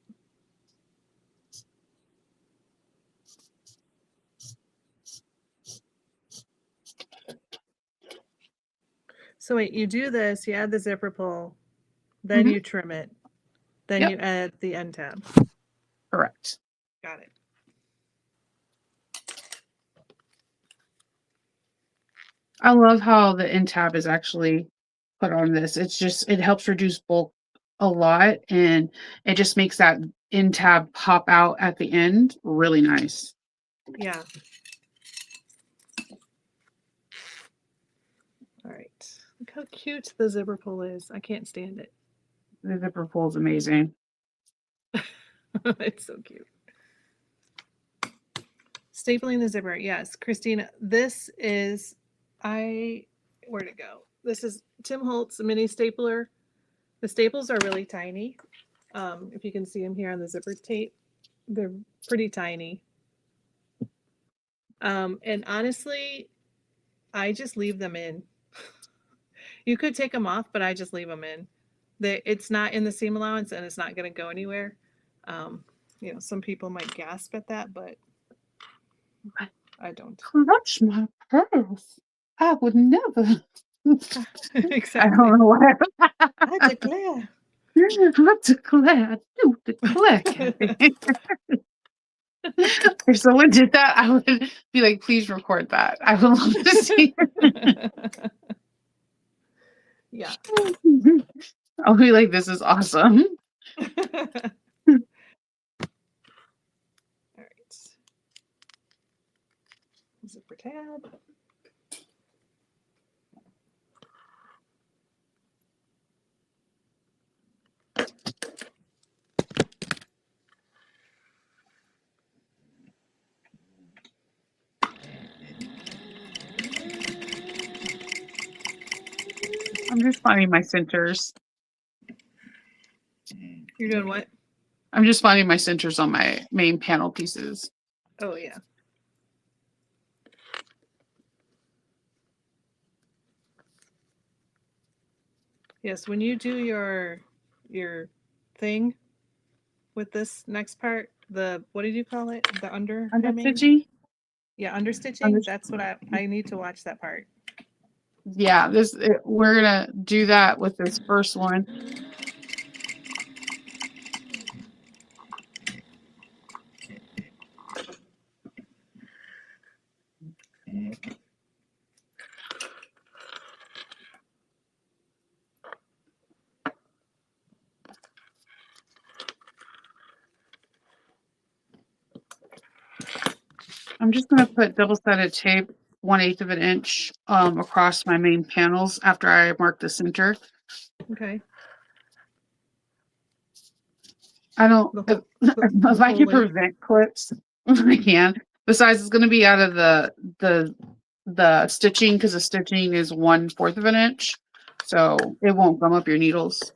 So wait, you do this, you add the zipper pull, then you trim it, then you add the end tab. Correct. Got it. I love how the end tab is actually put on this. It helps reduce bulk a lot and it just makes that end tab pop out at the end really nice. Yeah. All right. Look how cute the zipper pull is. I can't stand it. The zipper pull is amazing. It's so cute. Stapling the zipper. Yes, Christine, this is, where'd it go? This is Tim Holtz mini stapler. The staples are really tiny. If you can see them here on the zipper tape, they're pretty tiny. And honestly, I just leave them in. You could take them off, but I just leave them in. It's not in the seam allowance and it's not going to go anywhere. Some people might gasp at that, but I don't. Clutch my purse. I would never. Exactly. I don't know why. I declare. I declare. I do declare, Kathy. If someone did that, I would be like, please record that. I would love to see it. Yeah. I'll be like, this is awesome. All right. Zipper tab. I'm just finding my centers. You're doing what? I'm just finding my centers on my main panel pieces. Oh, yeah. Yes, when you do your thing, with this next part? The, what did you call it? The under Under hemming? stitching. Yeah, understitching. Under, That's what I need to watch that part. yeah, we're gonna do that with this first one. I'm just gonna put double-sided tape 1/8 of an inch across my main panels after I mark the center. Okay. I don't, The whole, if the I whole can length. prevent clips, I can. Besides, it's going to be out of the stitching because the stitching is 1/4 of an inch, so it won't gum up your needles.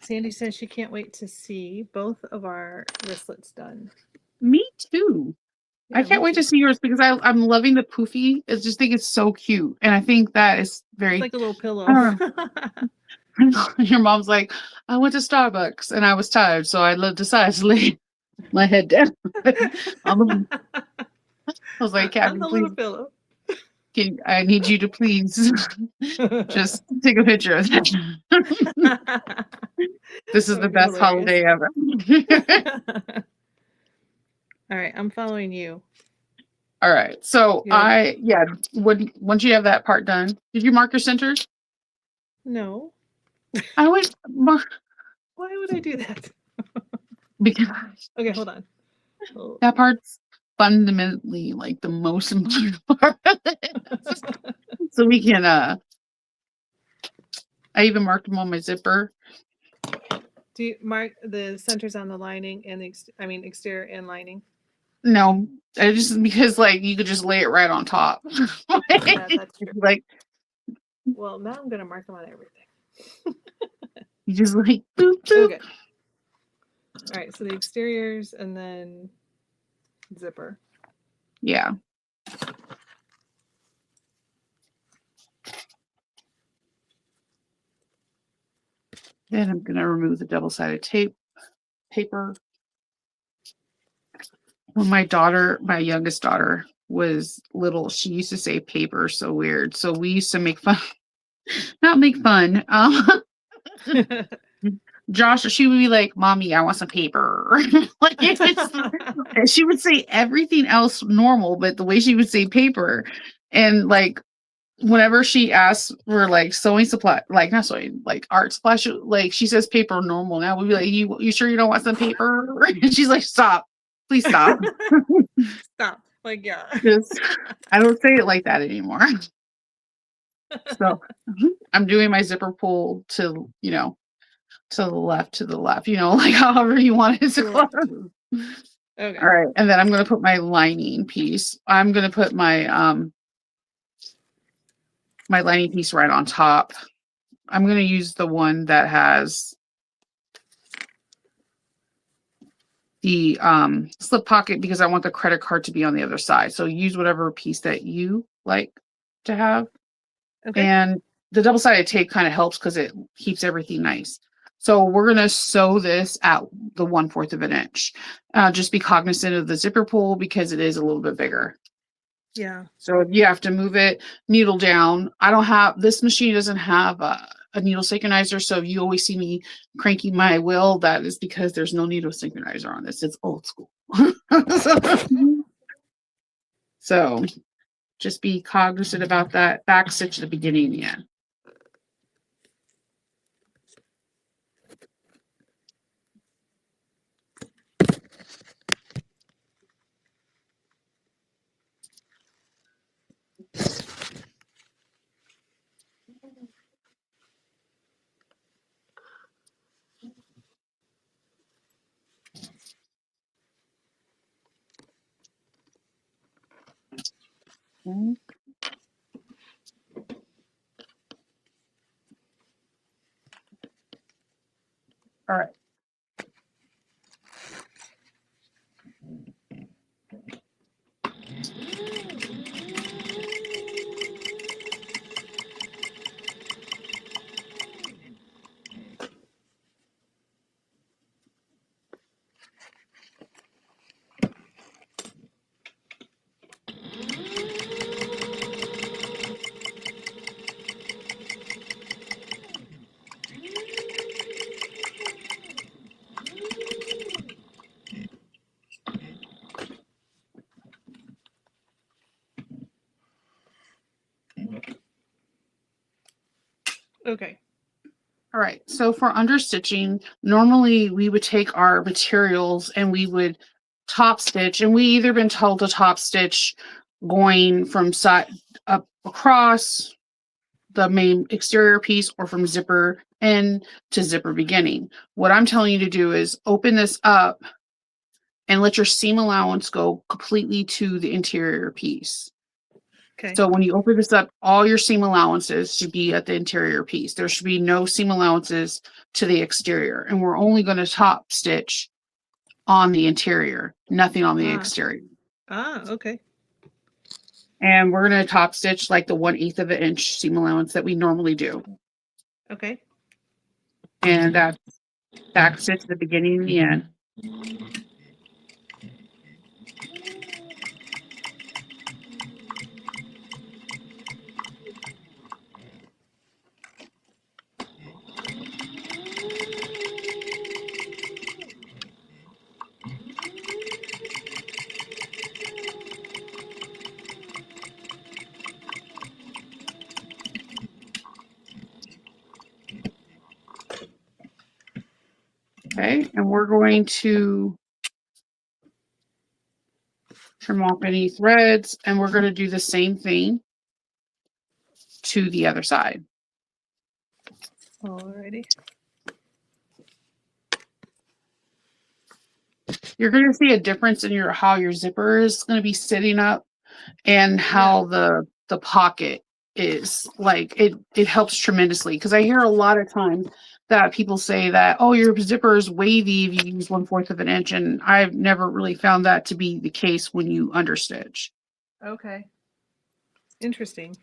Sandy says she can't wait to see both of our wristlets done. Me too. Yeah, I can't me wait too. to see yours because I'm loving the poofy. I just think it's so cute, and I think that is very. It's like a little I pillow. don't know. Your mom's like, I went to Starbucks and I was tired, so I decided to lay my head down. I was like, On Captain, the please, little pillow. I need you to please just take a picture of that. This is That the would be best hilarious. holiday ever. All right, I'm following you. All right. So Good. once you have that part done, did you mark your centers? No. I would mark Why would I do that? because Okay, hold on. Oh. that part's fundamentally like the most important part of it. So we can I even marked them on my zipper. Do you mark the centers on the lining and the exterior and lining? No, I just because like you could just lay it right on top. Yeah, that's true. Like Well, now I'm gonna mark them on everything. you just like boop, boop. Okay. All right, so the exteriors and then zipper. Yeah. Then I'm gonna remove the double-sided paper. When my youngest daughter was little, she used to say paper so weird. So we used to make fun, not make fun. Josh, she would be like, "Mommy, I want some paper." Like she would say everything else normal, but the way she would say paper, and like whenever she asks for like sewing supply, like not sewing, like art supply, she says paper normal. Now we'd be like, "You sure you don't want some paper?" And she's like, "Stop, please stop." Stop. Like, yeah. Just, I don't say it like that anymore. So I'm doing my zipper pull to the left, like however you want it to close. Okay. All right, and then I'm going to put my lining piece. I'm going to put my my lining piece right on top. I'm going to use the one that has the slip pocket because I want the credit card to be on the other side. So use whatever piece that you like to have. Okay. And the double-sided tape kind of helps because it keeps everything nice. So we're going to sew this at the 1/4 of an inch. Just be cognizant of the zipper pull because it is a little bit bigger. Yeah. So you have to move it needle down. This machine doesn't have a needle synchronizer. So you always see me cranking my wheel. That is because there's no needle synchronizer on this. It's old school. So just be cognizant about that back stitch at the beginning and the end. Okay. All right. Okay. All right. So for understitching, normally we would take our materials and we would top stitch, and we either been told to top stitch going from side up across the main exterior piece or from zipper end to zipper beginning. What I'm telling you to do is open this up and let your seam allowance go completely to the interior piece. Okay. So when you open this up, all your seam allowances should be at the interior piece. There should be no seam allowances to the exterior. And we're only going to top stitch on the interior, nothing on the exterior. Okay. And we're going to top stitch like the 1/8 of an inch seam allowance that we normally do. Okay. And that's back stitch at the beginning and the end. Okay, and we're going to trim off any threads, and we're going to do the same thing to the other side. Alrighty. You're going to see a difference in your how your zipper is going to be sitting up and how the pocket is. Like it helps tremendously, because I hear a lot of times that people say that, oh, your zipper is wavy if you use 1/4 of an inch, and I've never really found that to be the case when you understitch. Okay. Interesting.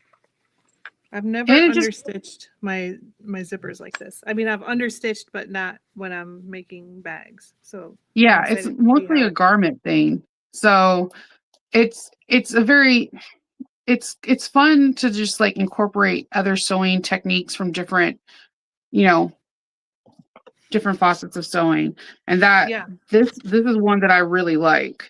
I've never And it just, understitched my zippers like this. I mean, I've understitched, but not when I'm making bags. So I'm yeah, it's excited to see mostly how a it. garment thing. So it's a very it's fun to just like incorporate other sewing techniques from different, you know, different facets of sewing. And that Yeah. this is one that I really like.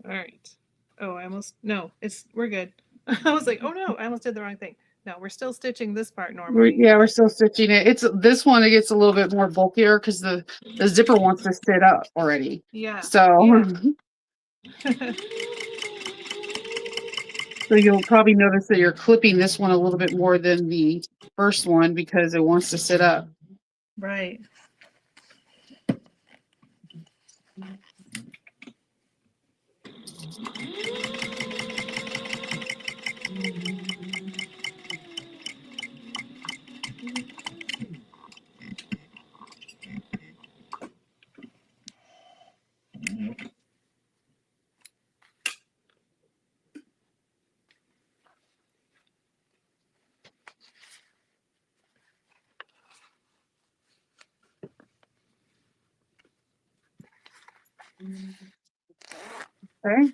All right. Oh, I almost no. We're good. I was like, oh no, I almost did the wrong thing. No, we're still stitching this part normally. Yeah, we're still stitching it. It's this one, it gets a little bit more bulkier because the zipper wants to sit up already. Yeah. So Yeah. so you'll probably notice that you're clipping this one a little bit more than the first one because it wants to sit up. Right. Okay.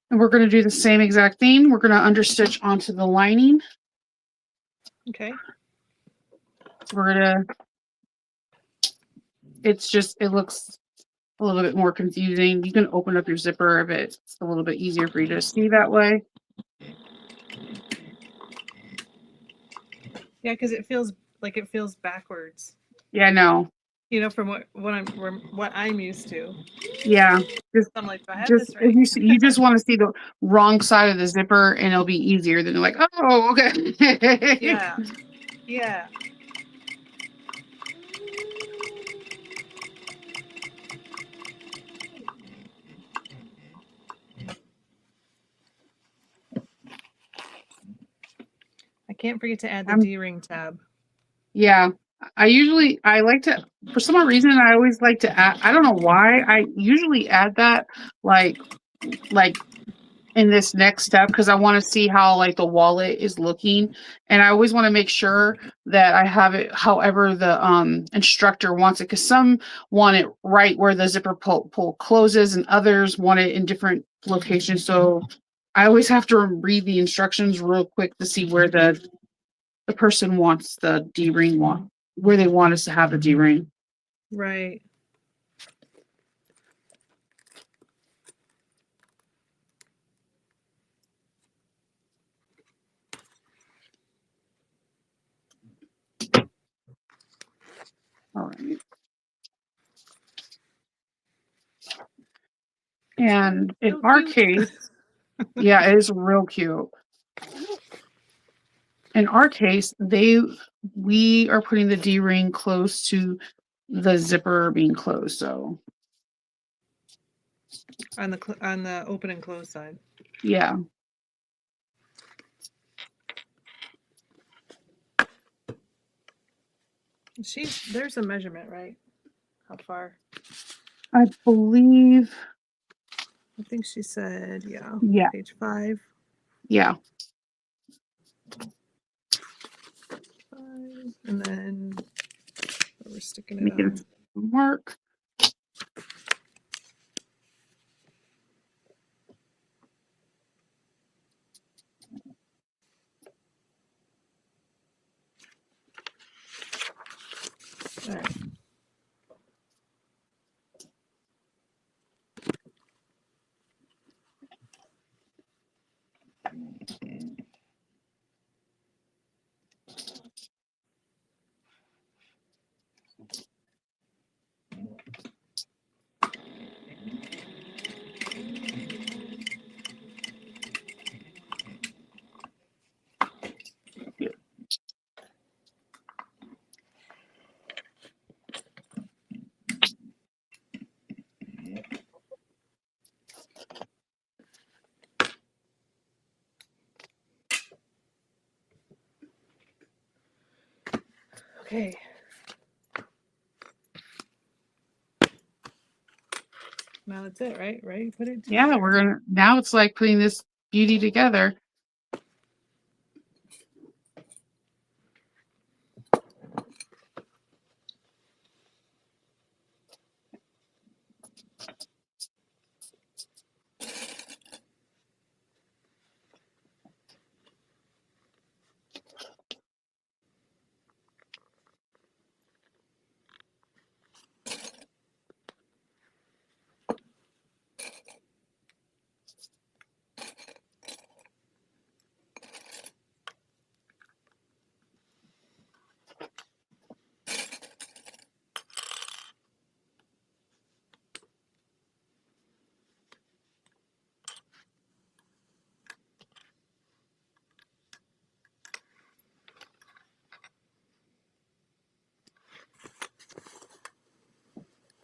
And we're going to do the same exact thing. We're going to understitch onto the lining. Okay. We're going to, it looks a little bit more confusing. You can open up your zipper if it's a little bit easier for you to see that way. Yeah, because it feels backwards. Yeah, no. You know, from what I'm used to. Yeah. Just I'm like, do I have just this if right? you see, you just want to see the wrong side of the zipper and it'll be easier than like, oh, okay. Yeah. Yeah. I can't forget to add the I'm D-ring tab. yeah. I like to, for some reason, I always like to add, I don't know why, I usually add that like, like in this next step because I want to see how like the wallet is looking, and I always want to make sure that I have it however the instructor wants it, because some want it right where the zipper pull closes and others want it in different locations. So I always have to read the instructions real quick to see where the person wants the D-ring, where they want us to have the D-ring. Right. All right. And in So our cute. case, yeah, it is real cute. In our case, we are putting the D-ring close to the zipper being closed. So On the open and close side. yeah. There's a measurement, right? How far? I believe, I think she said, yeah, yeah, page 5. yeah. 5. And then we're sticking it Make it on. mark. All right. Okay. Now that's it, right? Ready? Put it Yeah, together. now it's like putting this beauty together.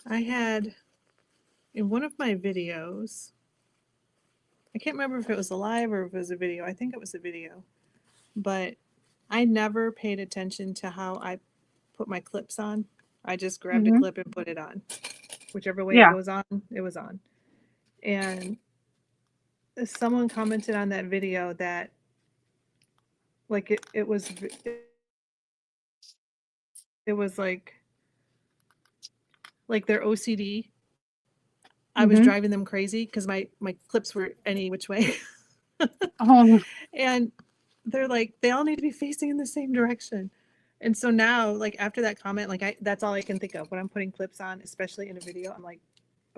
I had in one of my videos, I can't remember if it was a live or if it was a video. I think it was a video. But I never paid attention to how I put my clips on. I just grabbed a Hmm. clip and put it on. Whichever way it Yeah. goes on, it was on. And someone commented on that video that like it was like their OCD. I was Hmm. driving them crazy because my clips were any which way. Oh, And they're like, they all need to be facing in the same direction. And so now, like after that comment, like that's all I can think of when I'm putting clips on, especially in a video. I'm like,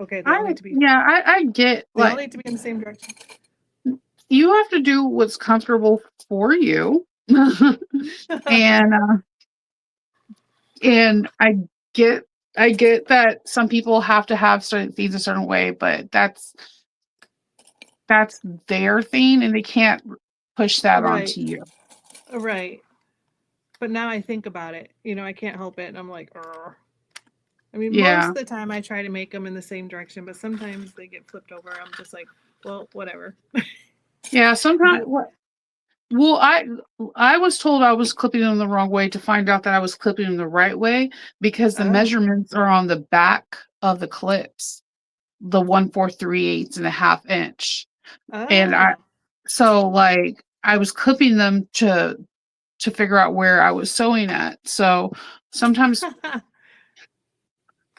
okay, I get they all like need to be in the same direction. you have to do what's comfortable for you. and and get I get that some people have to have certain things a certain way, but that's their thing and they can't push that Right, onto you. right. But now I think about it, I can't help it, and I'm like, Urgh. I mean, most Yeah. of the time I try to make them in the same direction, but sometimes they get flipped over. I'm just like, well, whatever. Yeah, sometimes Do Well, I was told I was clipping them the wrong way to find out that I was clipping them the right way because the Oh. measurements are on the back of the clips, the 1/4, 3/8 and a half inch. And Oh. like I was clipping them to figure out where I was sewing at. So sometimes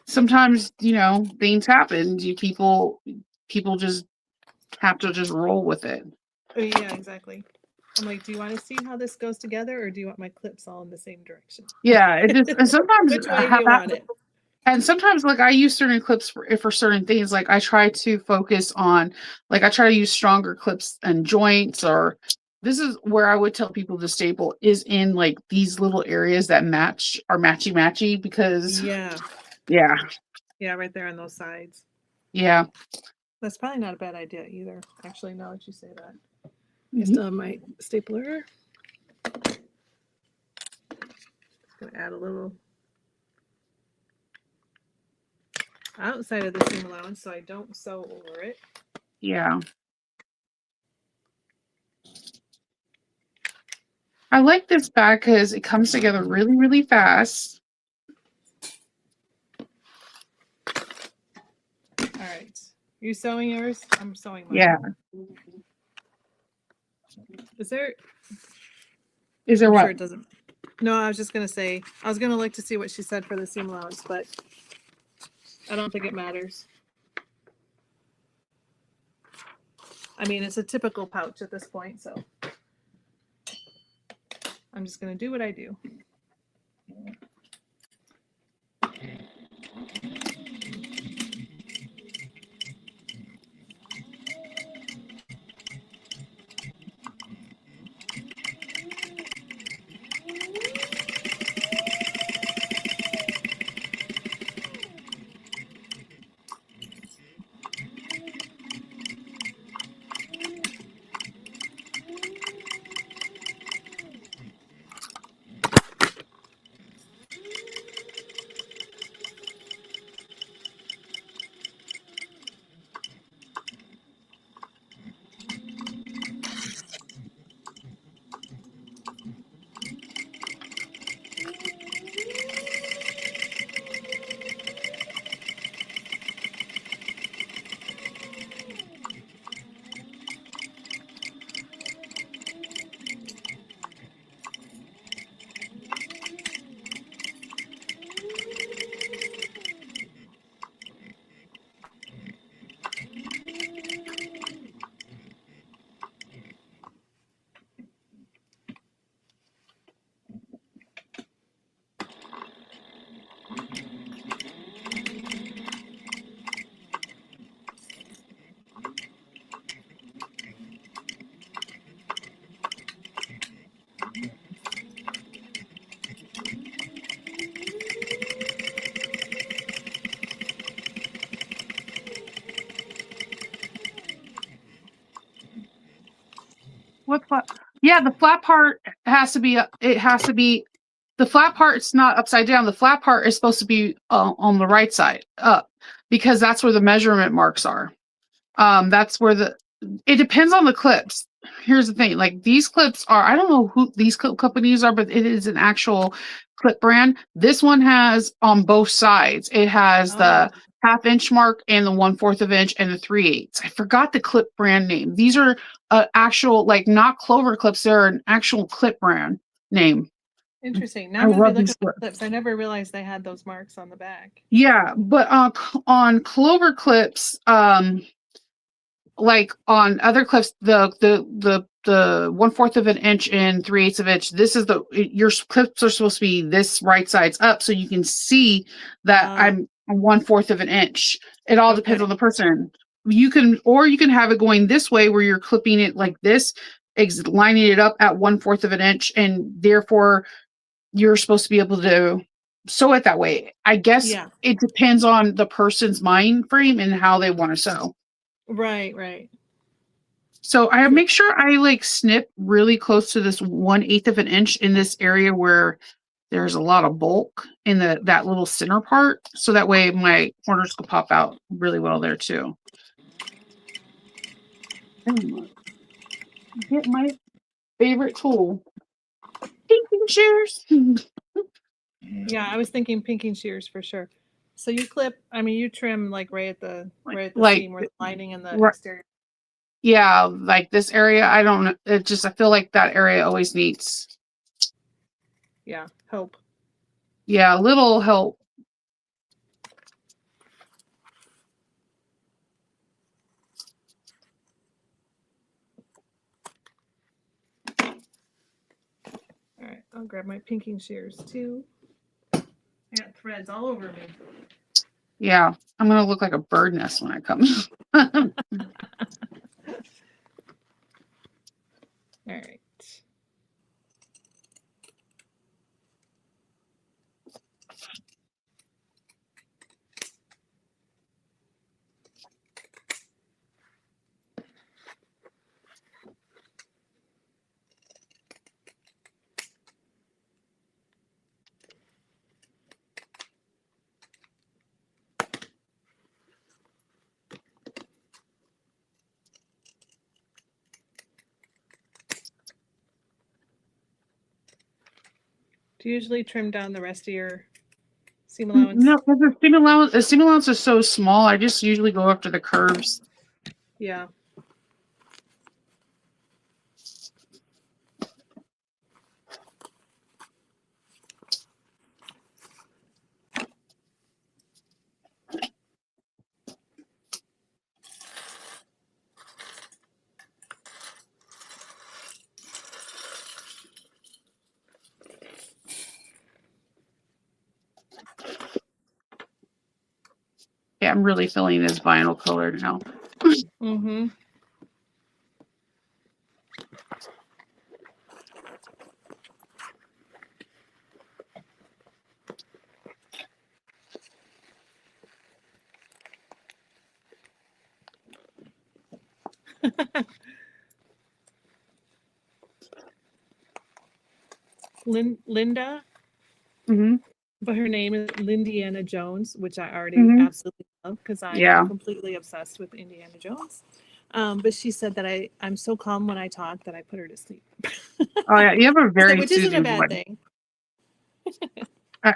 things happen. People just have to just roll with it. Oh, yeah, exactly. I'm like, do you want to see how this goes together, or do you want my clips all in the same direction? Yeah, it just and sometimes Which I way do have you that. want it? And sometimes, like, I use certain clips for certain things. Like, I try to focus on, like, I try to use stronger clips and joints, or this is where I would tell people the staple is in like these little areas that are matchy because, Yeah. yeah, Yeah, right there on those sides. yeah. That's probably not a bad idea either. Actually, now that you say that, I Mhm. still have my stapler. Gonna add a little outside of the seam allowance so I don't sew over it. Yeah. I like this bag because it comes together really, really fast. All right. You sewing yours? I'm sewing mine. Yeah. Is there? Is there I'm sure what? it doesn't. No, I was just gonna say I was gonna look to see what she said for the seam allowance, but I don't think it matters. I mean, it's a typical pouch at this point, so I'm just gonna do what I do. What flat? Yeah, the flat part has to be. It has to be. The flat part's not upside down. The flat part is supposed to be on the right side up because that's where the measurement marks are. That's where it depends on the clips. Here's the thing, like these clips are, I don't know who these clip companies are, but it is an actual clip brand. This one has on both sides. It has Oh, the half-inch mark and the 1/4 of inch and the 3/8. I forgot the clip brand name. These are actual, like not Clover clips. They're an actual clip brand name. interesting. Now I I'm gonna be love looking these at the clips. clips. I never realized they had those marks on the back. Yeah, but on Clover clips, like on other clips, the 1/4 of an inch and 3/8 of inch. This is your clips are supposed to be this right side's up, so you can see that Ah, I'm 1/4 of an inch. It all depends okay. on the person. You can have it going this way where you're clipping it like this, lining it up at 1/4 of an inch, and therefore you're supposed to be able to sew it that way. I guess Yeah. it depends on the person's mind frame and how they want to sew. Right. Right. So I True. make sure I like snip really close to this 1/8 of an inch in this area where there's a lot of bulk in that little center part. So that way my corners could pop out really well there too. Get my favorite tool. Pinking shears. Yeah, I was thinking pinking shears for sure. So you clip, I mean, you trim like right at the Like, seam where the lining and the right, exterior. yeah, like this area. I don't know. It just, I feel like that area always needs, Yeah, help. yeah, a little help. All right, I'll grab my pinking shears too. I got threads all over me. Yeah, I'm gonna look like a bird nest when I come. All right. Do you usually trim down the rest of your seam allowance? No, because the seam allowance is so small. I just usually go after the curves. Yeah. Yeah, I'm really feeling this vinyl color now. Mm-hmm. Linda, Mm-hmm. but her name is Lindiana Jones, which I already Mm-hmm. absolutely love because I am Yeah. completely obsessed with Indiana Jones. But she said that I'm so calm when I talk that I put her to sleep. Oh yeah, you have a very Which isn't a soothing bad voice. thing.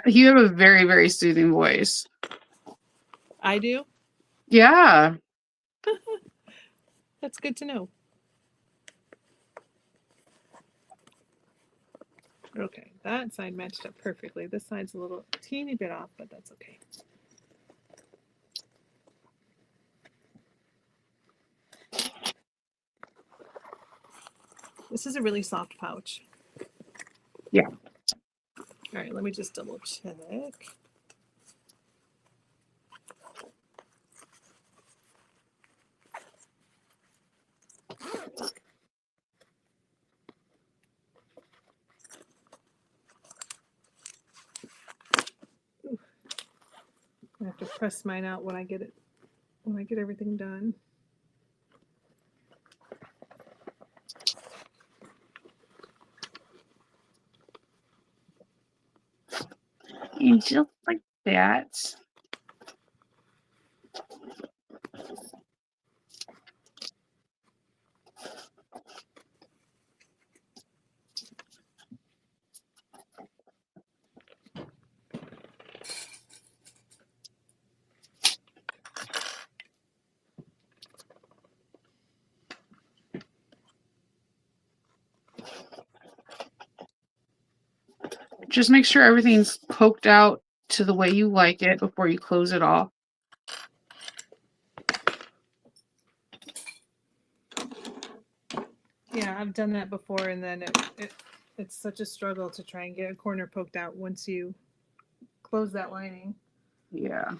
You have a very, very soothing voice. I do. Yeah. That's good to know. Okay, that side matched up perfectly. This side's a little teeny bit off, but that's okay. This is a really soft pouch. Yeah. All right, let me just double check. I have to press mine out when I get everything done. And just like that. Just make sure everything's poked out to the way you like it before you close it off. Yeah, I've done that before, and then it's such a struggle to try and get a corner poked out once you close that lining. Yeah.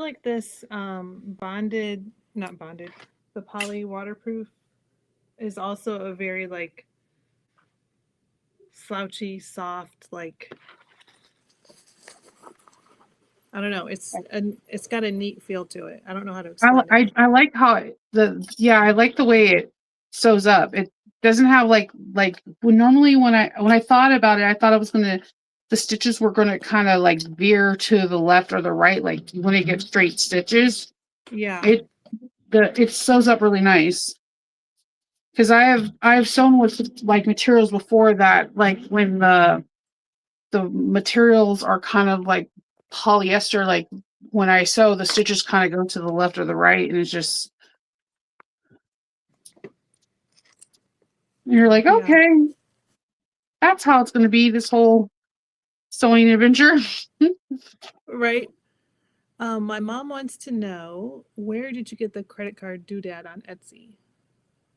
like this bonded, not bonded, the poly waterproof is also a very like slouchy, soft, like I don't know. It's got a neat feel to it. I don't know how to explain it. I like how I like the way it sews up. It doesn't have normally when I thought about it, I thought the stitches were gonna kind of like veer to the left or the right, like when it gets straight stitches. Yeah. It sews up really nice. Because I have sewn with like materials before that, like when the materials are kind of like polyester, like when I sew, the stitches kind of go to the left or the right, and it's just you're like, okay, that's how it's going to be this whole sewing adventure. Right. My mom wants to know, where did you get the credit card doodad on Etsy?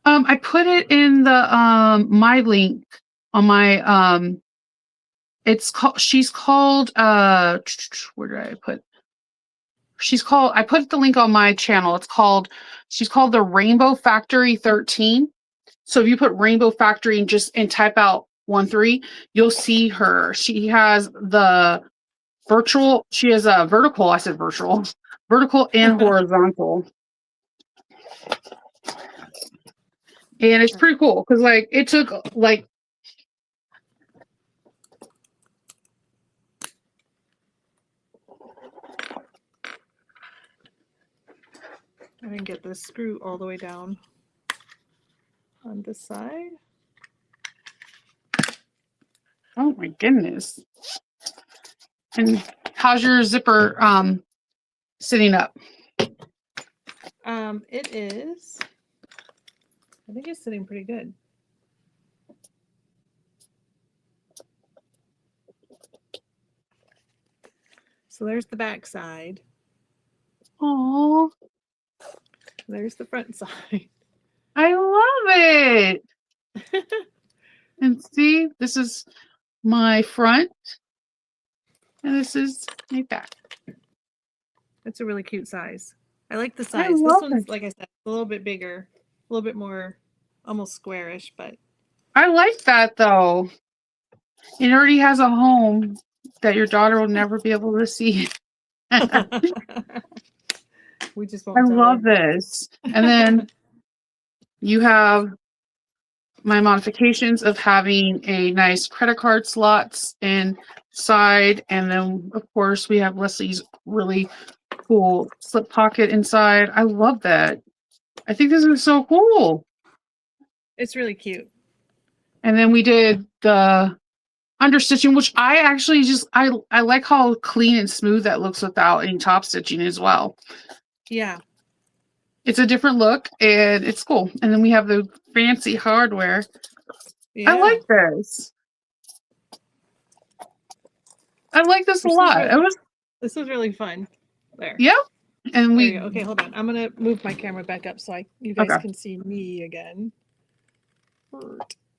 I put it in the my link on my it's called she's called where did I put I put the link on my channel. She's called the Rainbow Factory 13. So if you put Rainbow Factory and type out 13, you'll see her. She has a vertical, I said virtual, vertical and horizontal. And it's pretty cool because like it took like I didn't get the screw all the way down on this side. oh my goodness. And how's your zipper sitting up? It is. I think it's sitting pretty good. So there's the back side. Oh, there's the front side. I love it. And see, this is my front, and this is my back. It's a really cute size. I like the size. This one's, like I said, a little bit bigger, a little bit more almost squarish, but I like that though. It already has a home that your daughter will never be able to see. We just won't. I love this. And then you have my modifications of having a nice credit card slots inside. And then, of course, we have Leslie's really cool slip pocket inside. I love that. I think this is so cool. It's really cute. And then we did the understitching, which I actually I like how clean and smooth that looks without any top stitching as well. Yeah. It's a different look and it's cool. And then we have the fancy hardware. Yeah. I like this. I like this a lot. This was really fun. There. Yeah. And okay, hold on. I'm gonna move my camera back up so you guys can see me again.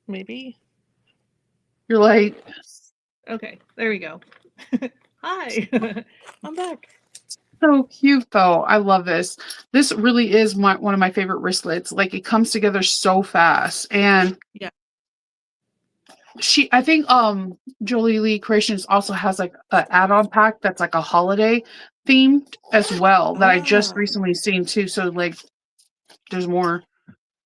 Maybe. You're like. Okay, there we go. Hi. I'm back. So cute though. I love this. This really is one of my favorite wristlets. Like it comes together so fast. And yeah. I think Joleelee Creations also has like an add-on pack that's like a holiday themed as well that I just recently seen too. So like there's more.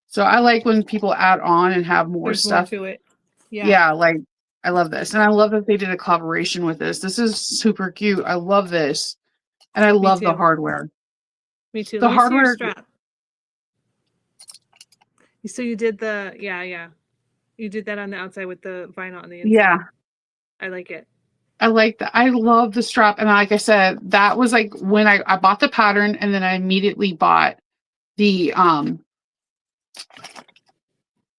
So I like when people add on and have more stuff to it. Yeah, like I love this. And I love that they did a collaboration with this. This is super cute. I love this. And I love the hardware. Me too. The hardware strap. So you did you did that on the outside with the vinyl on the inside. Yeah. I like it. I like that. I love the strap. And like I said, that was like when I bought the pattern and then I immediately bought the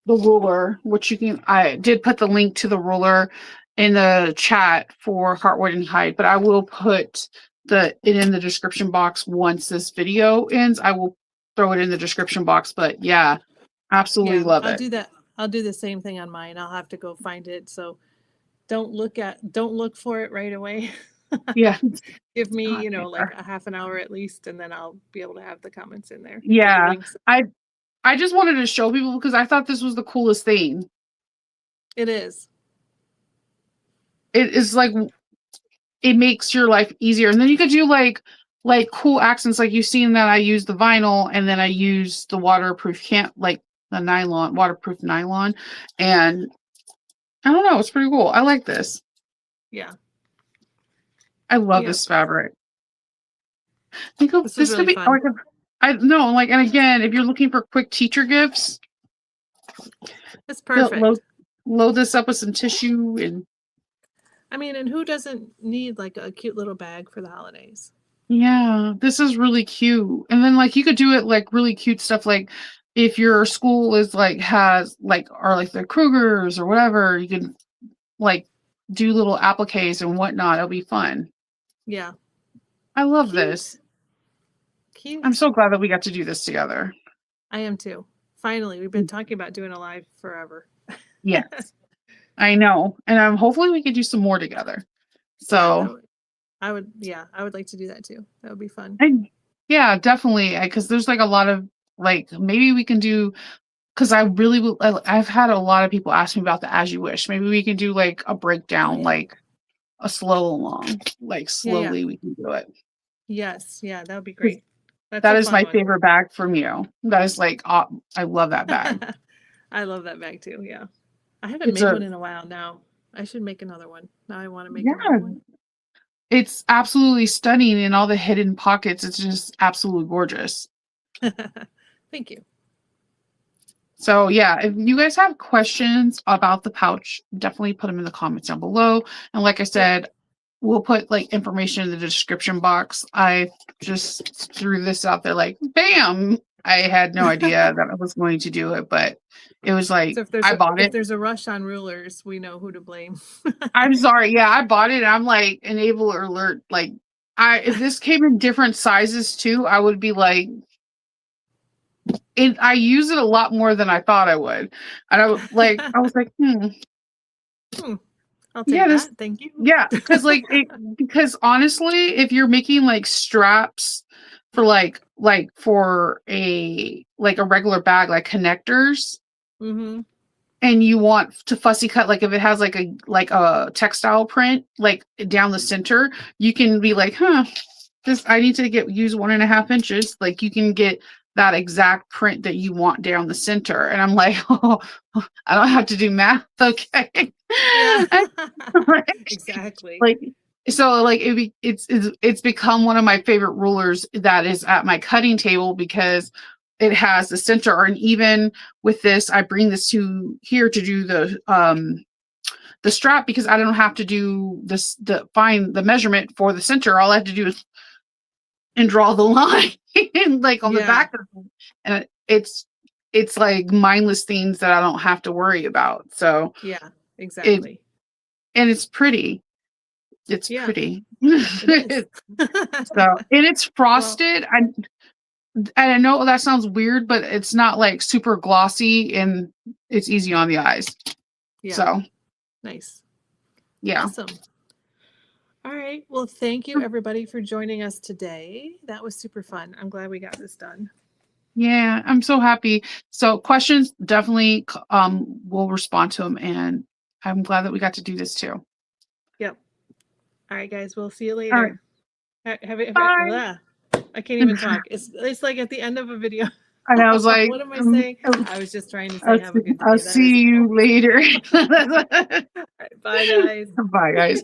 ruler, which I did put the link to the ruler in the chat for Heartwood and Hide, but I will put it in the description box once this video ends. I will throw it in the description box, but yeah, absolutely love it. I'll do that. I'll do the same thing on mine. I'll have to go find it. So don't look for it right away. Yeah. Give me, God, like a half an hour at least, and then I'll be able to have the comments in there for the yeah. links. I just wanted to show people because I thought this was the coolest thing. It is. It is like it makes your life easier. And then you could do like cool accents. Like you've seen that I use the vinyl and then I use the waterproof like the nylon, waterproof nylon. And I don't know, it's pretty cool. I like this. Yeah. I love Yep. this fabric. Think of This was this could really be fun. like I know, like, and again, if you're looking for quick teacher gifts, It's perfect. load this up with some tissue and I mean, and who doesn't need like a cute little bag for the holidays? yeah, this is really cute. And then like you could do it like really cute stuff like if your school is like has like or like the Krugers or whatever, you can like do little appliques and whatnot. It'll be fun. Yeah. I love Cute. this. Cute. I'm so glad that we got to do this together. I am too. Finally, we've been talking about doing a live forever. Yes. I know. And hopefully we could do some more together. So I would like to do that too. That would be fun. Yeah, definitely. Because there's like a lot of like maybe we can do because I really will. I've had a lot of people ask me about the As You Wish. Maybe we can do like a breakdown, like a slow along, like slowly we can do it. Yes, yeah, that would be great. That is my favorite bag from you. That is like I love that bag. I love that bag too. Yeah, I haven't made one in a while now. I should make another one. Now I want to make another one. It's absolutely stunning in all the hidden pockets. It's just absolutely gorgeous. Thank you. So yeah, if you guys have questions about the pouch, definitely put them in the comments down below. And like I said, we'll put like information in the description box. I just threw this out there like, bam! I had no idea that I was going to do it, but it was like, so if there's a rush on rulers, we know who to blame. I'm sorry. Yeah, I bought it. And I'm like, enabler alert. Like, if this came in different sizes too, I would be like, I use it a lot more than I thought I would. And I was like, I'll take that. Thank you. Yeah, because honestly, if you're making like straps for like for a regular bag, like connectors, and you want to fussy cut, like if it has like a textile print like down the center, you can be like, I need to use 1.5 inches. Like you can get that exact print that you want down the center. And I'm like, oh, I don't have to do math. Okay. Yeah. Exactly. Like, so like it's become one of my favorite rulers that is at my cutting table because it has the center. And even with this, I bring this to here to do the strap because I don't have to do this, find the measurement for the center. All I have to do is and draw the line like on the back of it. And it's like mindless things that I don't have to worry about. So yeah, exactly. And it's pretty. It's pretty. It So and it's frosted. I know that sounds weird, but it's not like super glossy and it's easy on the eyes. Yeah. So nice. Yeah. Awesome. All right. Well, thank you everybody for joining us today. That was super fun. I'm glad we got this done. Yeah, I'm so happy. So questions, definitely we'll respond to them. And I'm glad that we got to do this too. Yep. All right, guys. We'll see you later. Bye. I can't even talk. It's like at the end of a video. And I was like, what am I saying? I was just trying to say have a good day. I'll see you later. All right, bye, guys. Bye, guys.